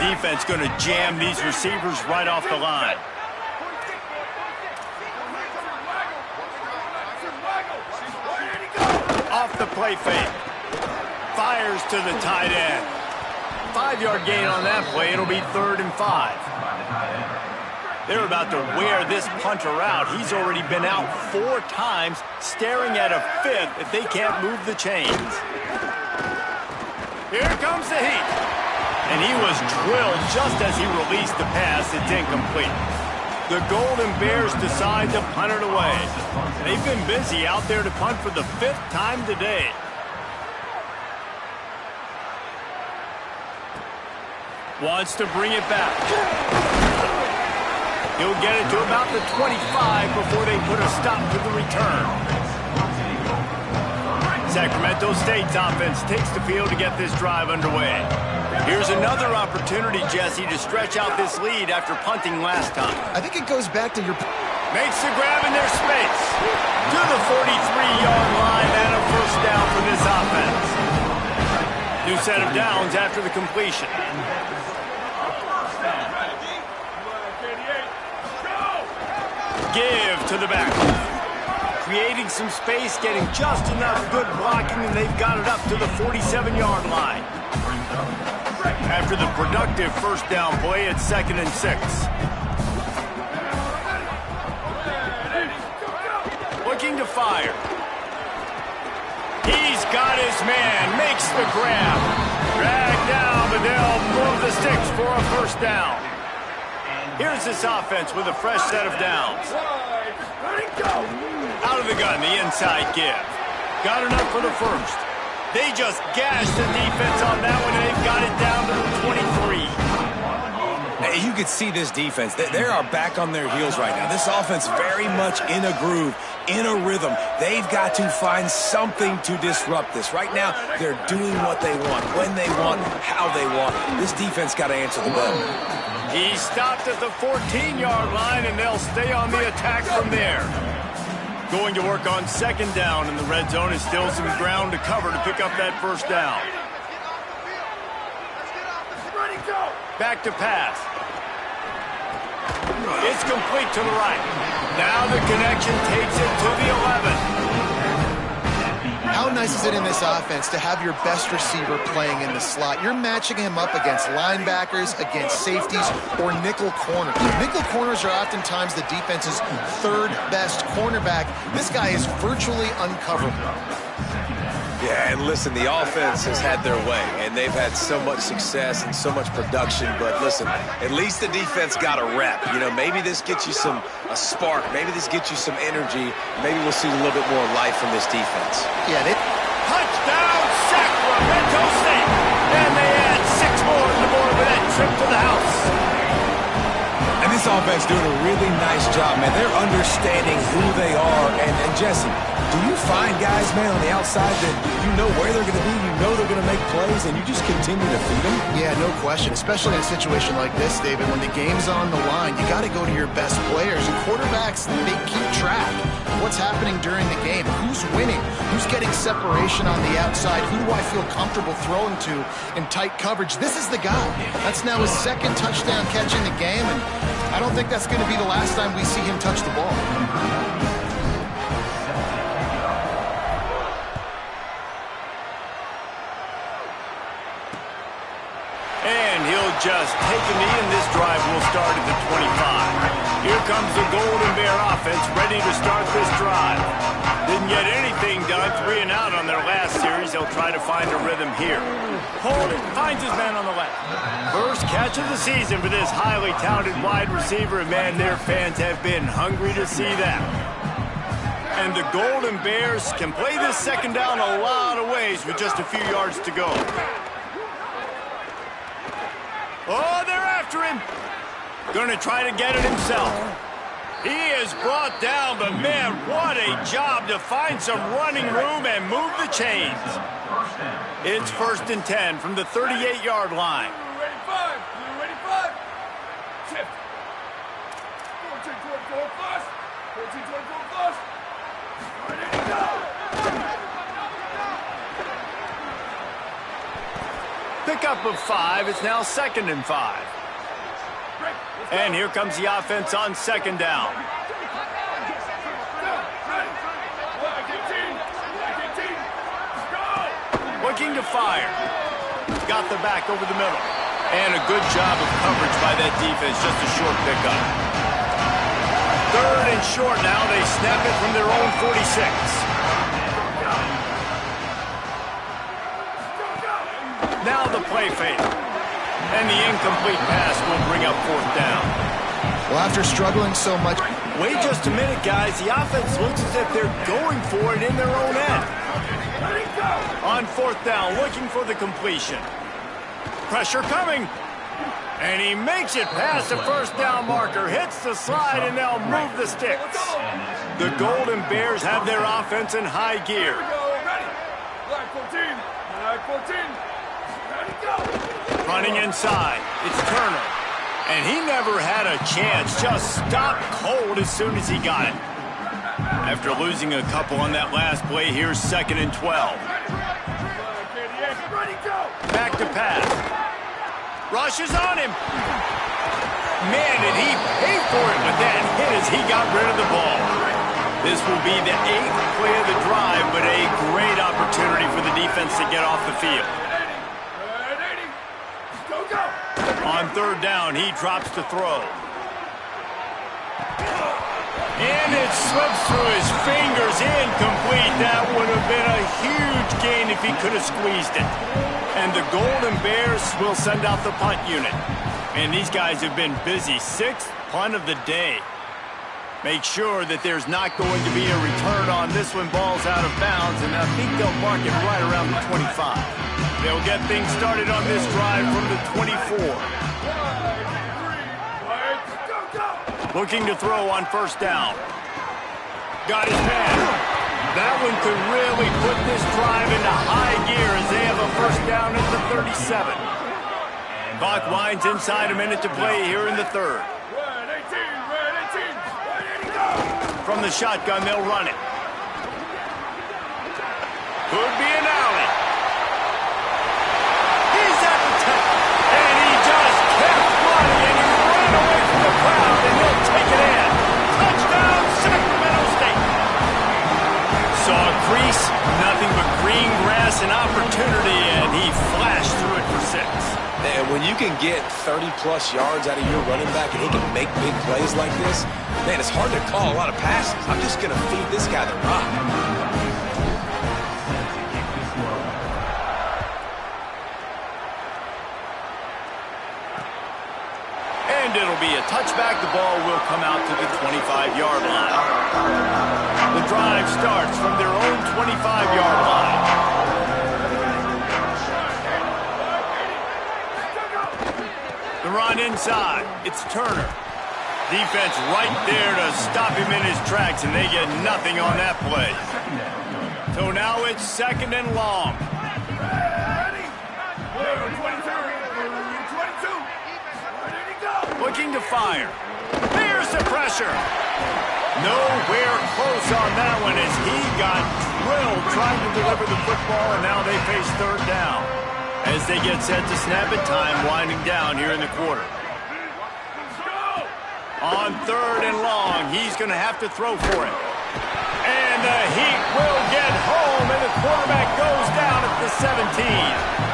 [SPEAKER 1] Defense going to jam these receivers right off the line. Off the play fake. Fires to the tight end. 5-yard gain on that play. It'll be 3rd and 5. They're about to wear this punter out. He's already been out 4 times, staring at a 5th if they can't move the chains. Here comes the heat. And he was drilled just as he released the pass. It's incomplete. The Golden Bears decide to punt it away. They've been busy out there to punt for the 5th time today. Wants to bring it back. He'll get it to about the 25 before they put a stop to the return. Sacramento State's offense takes the field to get this drive underway. Here's another opportunity, Jesse, to stretch out this lead after punting last time.
[SPEAKER 3] I think it goes back to your...
[SPEAKER 1] Makes the grab in their space. To the 43-yard line and a 1st down for this offense. New set of downs after the completion. Give to the back. Creating some space, getting just enough good blocking, and they've got it up to the 47-yard line. After the productive 1st down play, it's 2nd and 6. Looking to fire. He's got his man, makes the grab. Dragged down, but they'll move the sticks for a 1st down. Here's this offense with a fresh set of downs. Out of the gun, the inside give. Got enough for the 1st. They just gashed the defense on that one, and they've got it down to the 23.
[SPEAKER 4] Hey, you could see this defense. They are back on their heels right now. This offense very much in a groove, in a rhythm. They've got to find something to disrupt this. Right now, they're doing what they want, when they want, how they want. This defense got to answer the bell.
[SPEAKER 1] He stopped at the 14-yard line, and they'll stay on the attack from there. Going to work on 2nd down, and the red zone is still some ground to cover to pick up that 1st down. Back to pass. It's complete to the right. Now the connection takes it to the 11.
[SPEAKER 3] How nice is it in this offense to have your best receiver playing in the slot? You're matching him up against linebackers, against safeties, or nickel corners. Nickel corners are oftentimes the defense's 3rd best cornerback. This guy is virtually uncoverable.
[SPEAKER 4] Yeah, and listen, the offense has had their way, and they've had so much success and so much production. But listen, at least the defense got a rep. You know, maybe this gets you a spark. Maybe this gets you some energy. Maybe we'll see a little bit more life from this defense.
[SPEAKER 3] Yeah,
[SPEAKER 1] touchdown, Sacramento State. And they add 6 more to the board with that trip to the house.
[SPEAKER 4] And this offense doing a really nice job, man. They're understanding who they are. And Jesse, do you find guys, man, on the outside that you know where they're going to be, you know they're going to make plays, and you just continue to feed them?
[SPEAKER 3] Yeah, no question, especially in a situation like this, David. When the game's on the line, you got to go to your best players. And quarterbacks, they keep track of what's happening during the game. Who's winning? Who's getting separation on the outside? Who do I feel comfortable throwing to in tight coverage? This is the guy. That's now his 2nd touchdown catch in the game, and I don't think that's going to be the last time we see him touch the ball.
[SPEAKER 1] Just take a knee, and this drive will start at the 25. Here comes the Golden Bear offense, ready to start this drive. Didn't get anything done, 3 and out on their last series. They'll try to find a rhythm here. Holden finds his man on the left. First catch of the season for this highly talented wide receiver, and man, their fans have been hungry to see that. And the Golden Bears can play this 2nd down a lot of ways with just a few yards to go. Oh, they're after him. Going to try to get it himself. He is brought down, but man, what a job to find some running room and move the chains. It's 1st and 10 from the 38-yard line.
[SPEAKER 5] Ready, 5. Shift. 14, 24, plus.
[SPEAKER 1] Pickup of 5. It's now 2nd and 5. And here comes the offense on 2nd down. Looking to fire. Got the back over the middle. And a good job of coverage by that defense. Just a short pickup. 3rd and short now. They snap it from their own 46. Now the play fake. And the incomplete pass will bring up 4th down.
[SPEAKER 3] Well, after struggling so much...
[SPEAKER 1] Wait just a minute, guys. The offense looks as if they're going for it in their own end. On 4th down, looking for the completion. Pressure coming. And he makes it past the 1st down marker. Hits the slide, and they'll move the sticks. The Golden Bears have their offense in high gear.
[SPEAKER 5] Black 14. Black 14.
[SPEAKER 1] Running inside. It's Turner. And he never had a chance. Just stopped cold as soon as he got it. After losing a couple on that last play, here's 2nd and 12. Back to pass. Rushes on him. Man, did he pay for it with that hit as he got rid of the ball. This will be the 8th play of the drive, but a great opportunity for the defense to get off the field. On 3rd down, he drops to throw. And it slips through his fingers, incomplete. That would have been a huge gain if he could have squeezed it. And the Golden Bears will send out the punt unit. And these guys have been busy. 6th punt of the day. Make sure that there's not going to be a return on this when ball's out of bounds, and I think they'll mark it right around the 25. They'll get things started on this drive from the 24. Looking to throw on 1st down. Got his man. That one could really put this drive into high gear as they have a 1st down at the 37. Clock winds inside, a minute to play here in the 3rd. From the shotgun, they'll run it. Could be an alley. He's at the 10. And he just kept running, and he ran away from the crowd, and he'll take it in. Touchdown, Sacramento State. Saw a crease, nothing but green grass and opportunity, and he flashed through it for 6.
[SPEAKER 4] And when you can get 30-plus yards out of your running back and he can make big plays like this, man, it's hard to call a lot of passes. I'm just going to feed this guy the rock.
[SPEAKER 1] And it'll be a touchback. The ball will come out to the 25-yard line. The drive starts from their own 25-yard line. The run inside. It's Turner. Defense right there to stop him in his tracks, and they get nothing on that play. So now it's 2nd and long. Looking to fire. Here's the pressure. Nowhere close on that one as he got drilled trying to deliver the football, and now they face 3rd down. As they get set to snap it, time winding down here in the quarter. On 3rd and long, he's going to have to throw for it. And the Heat will get home, and the quarterback goes down at the 17.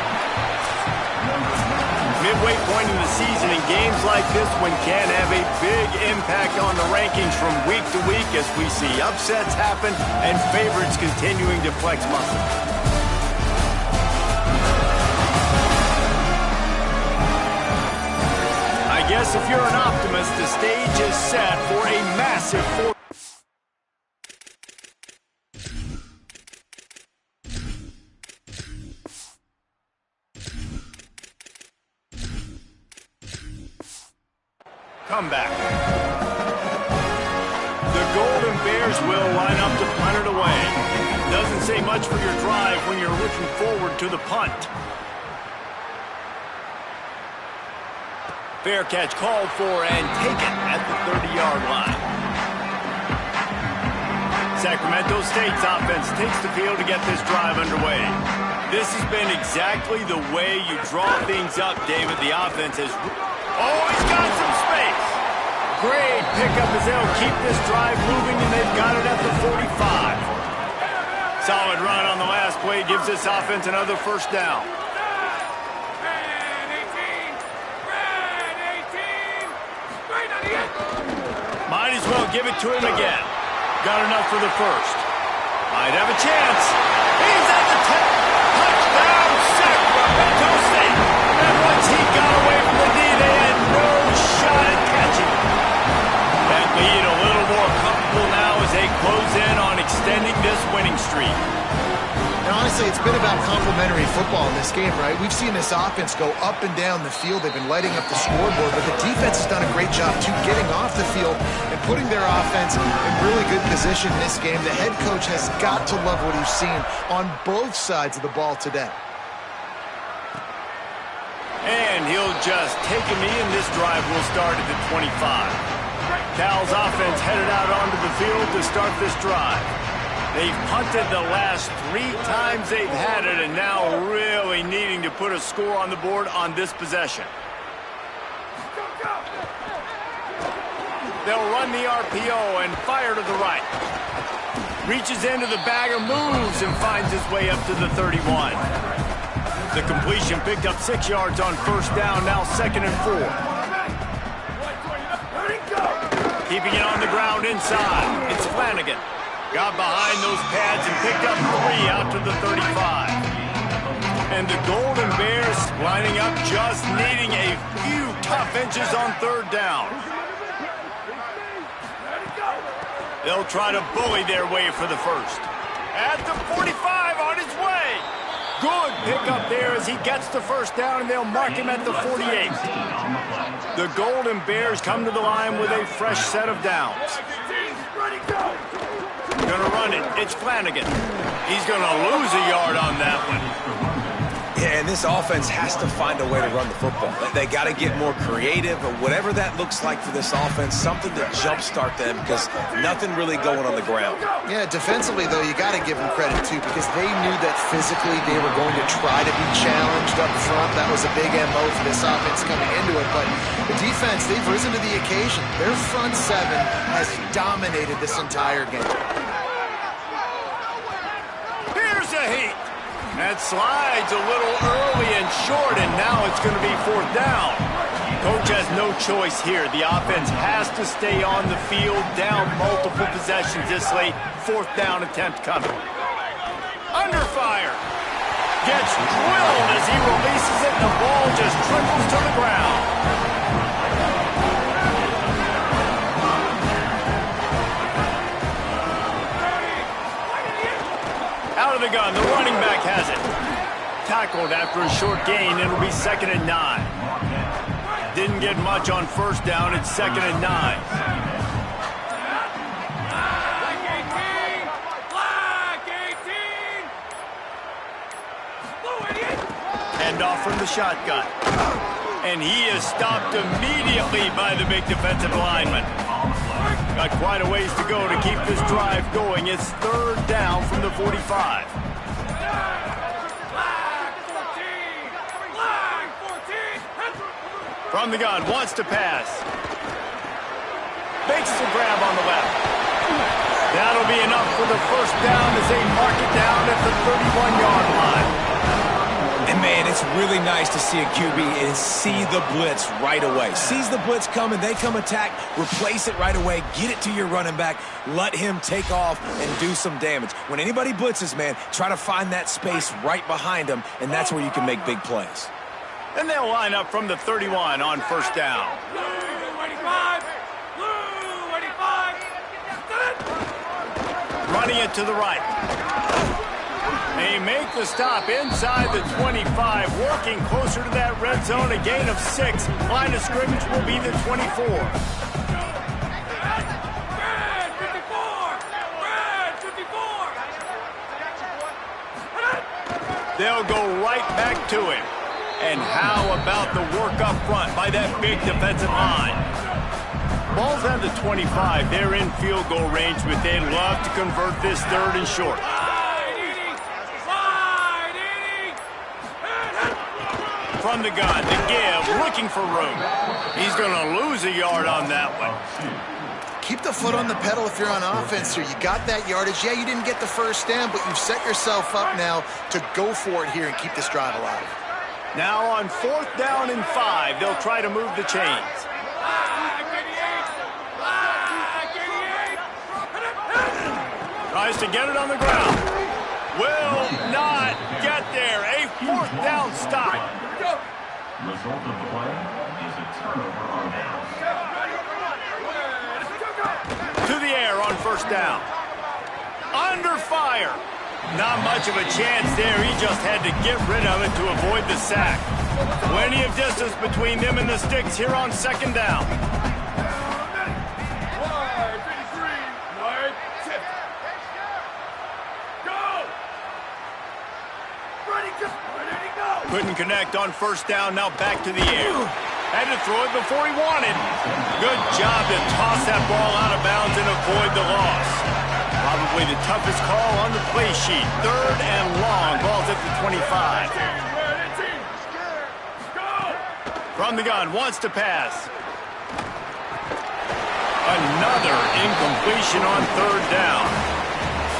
[SPEAKER 1] Midway point in the season, and games like this one can have a big impact on the rankings from week to week as we see upsets happen and favorites continuing to flex muscle. I guess if you're an optimist, the stage is set for a massive comeback. The Golden Bears will line up to punt it away. Doesn't say much for your drive when you're looking forward to the punt. Fair catch called for and taken at the 30-yard line. Sacramento State's offense takes the field to get this drive underway. This has been exactly the way you draw things up, David. The offense has... Oh, he's got some space. Great pickup as they'll keep this drive moving, and they've got it at the 45. Solid run on the last play gives this offense another first down. Might as well give it to him again. Got enough for the first. Might have a chance. He's at the 10. Touchdown, Sacramento State. And once he got away from the D, they had no shot at catching him. That lead a little more comfortable now as they close in on extending this winning streak.
[SPEAKER 3] And honestly, it's been about complementary football in this game, right? We've seen this offense go up and down the field. They've been lighting up the scoreboard, but the defense has done a great job, too, getting off the field and putting their offense in really good position in this game. The head coach has got to love what he's seen on both sides of the ball today.
[SPEAKER 1] And he'll just take a knee, and this drive will start at the 25. Cal's offense headed out onto the field to start this drive. They've punted the last 3 times they've had it, and now really needing to put a score on the board on this possession. They'll run the RPO and fire to the right. Reaches into the bagger, moves, and finds his way up to the 31. The completion picked up 6 yards on first down, now 2nd and 4. Keeping it on the ground inside, it's Flanagan. Got behind those pads and picked up 3 out to the 35. And the Golden Bears lining up, just needing a few tough inches on third down. They'll try to bully their way for the first. At the 45, on his way. Good pickup there as he gets the first down, and they'll mark him at the 48. The Golden Bears come to the line with a fresh set of downs. Gonna run it. It's Flanagan. He's gonna lose a yard on that one.
[SPEAKER 4] Yeah, and this offense has to find a way to run the football. They got to get more creative, or whatever that looks like for this offense, something to jumpstart them, because nothing really going on the ground.
[SPEAKER 3] Yeah, defensively, though, you got to give them credit, too, because they knew that physically they were going to try to be challenged up front. That was a big MO for this offense coming into it. But the defense, they've risen to the occasion. Their front seven has dominated this entire game.
[SPEAKER 1] Here's a heat. That slides a little early and short, and now it's going to be 4th down. Coach has no choice here. The offense has to stay on the field, down multiple possessions this late. 4th down attempt coming. Under fire. Gets drilled as he releases it, and the ball just trickles to the ground. Out of the gun, the running back has it. Tackled after a short gain, it'll be 2nd and 9. Didn't get much on first down, it's 2nd and 9. Hand off from the shotgun. And he is stopped immediately by the big defensive lineman. Got quite a ways to go to keep this drive going. It's 3rd down from the 45. From the gun, wants to pass. Makes a grab on the left. That'll be enough for the first down as they mark it down at the 31-yard line.
[SPEAKER 4] And, man, it's really nice to see a QB and see the blitz right away. Sees the blitz coming, they come attack, replace it right away, get it to your running back, let him take off and do some damage. When anybody blitzes, man, try to find that space right behind them, and that's where you can make big plays.
[SPEAKER 1] And they'll line up from the 31 on first down. Running it to the right. They make the stop inside the 25, working closer to that red zone, a gain of 6. Line of scrimmage will be the 24. They'll go right back to him. And how about the work up front by that big defensive line? Ball's at the 25. They're in field goal range, but they'd love to convert this 3rd and short. From the gun, the give, looking for room. He's going to lose a yard on that one.
[SPEAKER 3] Keep the foot on the pedal if you're on offense here. You got that yardage. Yeah, you didn't get the first down, but you've set yourself up now to go for it here and keep this drive alive.
[SPEAKER 1] Now on 4th down and 5, they'll try to move the chains. Tries to get it on the ground. Will not get there. A 4th down stop.
[SPEAKER 6] Result of the play is a turnover on downs.
[SPEAKER 1] To the air on 1st down. Under fire. Not much of a chance there. He just had to get rid of it to avoid the sack. Plenty of distance between them and the sticks here on 2nd down. Couldn't connect on 1st down, now back to the air. Had to throw it before he wanted. Good job to toss that ball out of bounds and avoid the loss. Probably the toughest call on the play sheet. 3rd and long, ball's at the 25. From the gun, wants to pass. Another incompletion on 3rd down.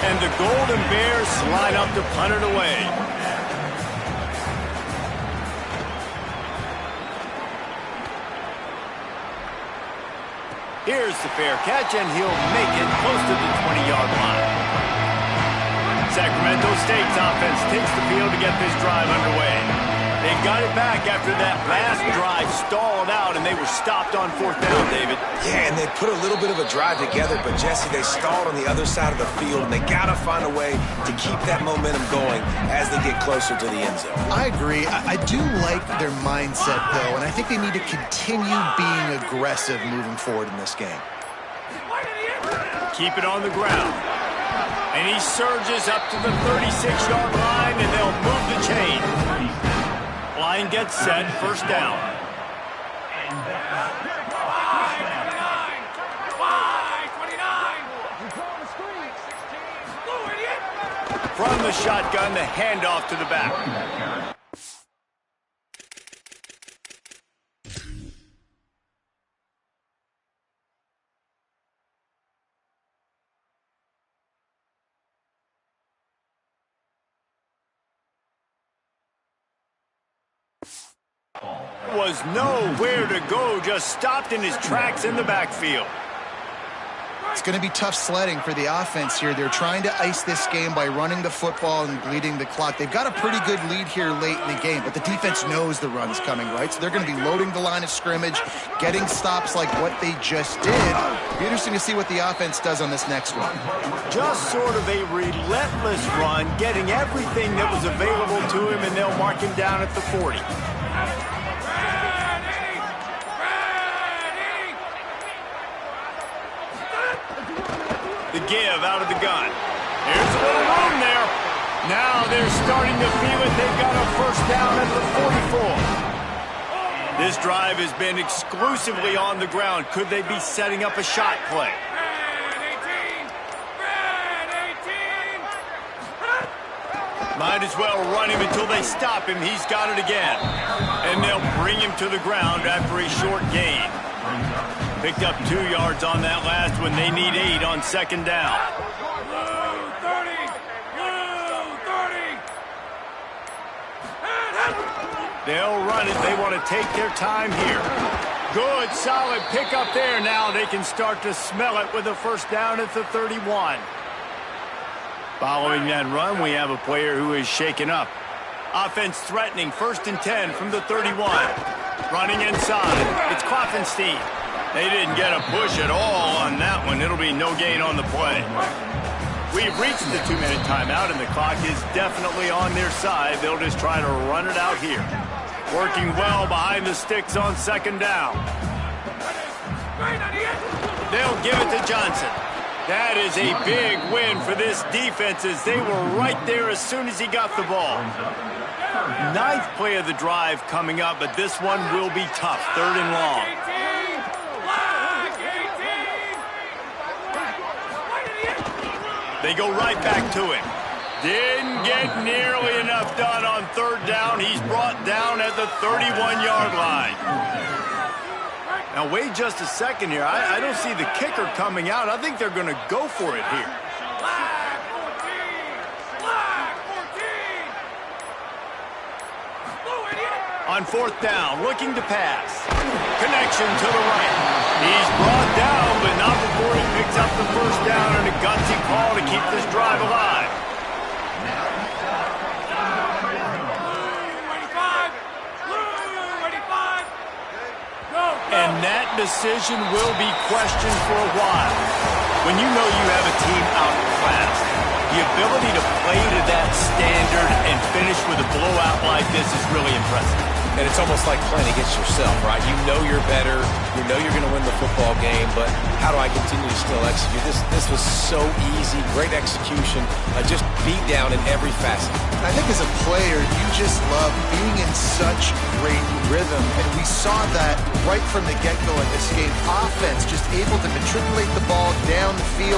[SPEAKER 1] And the Golden Bears slide up to punt it away. Here's the fair catch, and he'll make it close to the 20-yard line. Sacramento State's offense takes the field to get this drive underway. They got it back after that last drive stalled out, and they were stopped on 4th down, David.
[SPEAKER 4] Yeah, and they put a little bit of a drive together, but, Jesse, they stalled on the other side of the field, and they got to find a way to keep that momentum going as they get closer to the end zone.
[SPEAKER 3] I agree. I do like their mindset, though, and I think they need to continue being aggressive moving forward in this game.
[SPEAKER 1] Keep it on the ground. And he surges up to the 36-yard line, and they'll move the chain. Line gets set, 1st down. From the shotgun, the handoff to the back. Was nowhere to go, just stopped in his tracks in the backfield.
[SPEAKER 3] It's going to be tough sledding for the offense here. They're trying to ice this game by running the football and bleeding the clock. They've got a pretty good lead here late in the game, but the defense knows the run's coming, right? So they're going to be loading the line of scrimmage, getting stops like what they just did. It'll be interesting to see what the offense does on this next one.
[SPEAKER 1] Just sort of a relentless run, getting everything that was available to him, and they'll mark him down at the 40. The give out of the gun. There's a little room there. Now they're starting to feel it. They've got a 1st down at the 44. This drive has been exclusively on the ground. Could they be setting up a shot play? Might as well run him until they stop him. He's got it again. And they'll bring him to the ground after a short gain. Picked up 2 yards on that last one. They need 8 on 2nd down. They'll run it. They want to take their time here. Good, solid pickup there. Now they can start to smell it with a 1st down at the 31. Following that run, we have a player who is shaken up. Offense threatening, 1st and 10 from the 31. Running inside. It's Klopfenstein. They didn't get a push at all on that one. It'll be no gain on the play. We've reached the 2-minute timeout, and the clock is definitely on their side. They'll just try to run it out here. Working well behind the sticks on 2nd down. They'll give it to Johnson. That is a big win for this defense, as they were right there as soon as he got the ball. 9th play of the drive coming up, but this one will be tough. 3rd and long. They go right back to him. Didn't get nearly enough done on third down. He's brought down at the 31-yard line. Now, wait just a second here. I don't see the kicker coming out. I think they're going to go for it here.
[SPEAKER 5] Flag 14! Flag 14!
[SPEAKER 1] On fourth down, looking to pass. Connection to the right. He's brought down, but not before he picks up the first down and a gutsy call to keep this drive alive. And that decision will be questioned for a while. When you know you have a team outclassed, the ability to play to that standard and finish with a blowout like this is really impressive.
[SPEAKER 4] And it's almost like playing against yourself, right? You know you're better. You know you're going to win the football game, but how do I continue to still execute? This was so easy, great execution, just beat down in every facet.
[SPEAKER 3] I think as a player, you just love being in such great rhythm, and we saw that right from the get-go in this game. Offense just able to matriculate the ball down the field.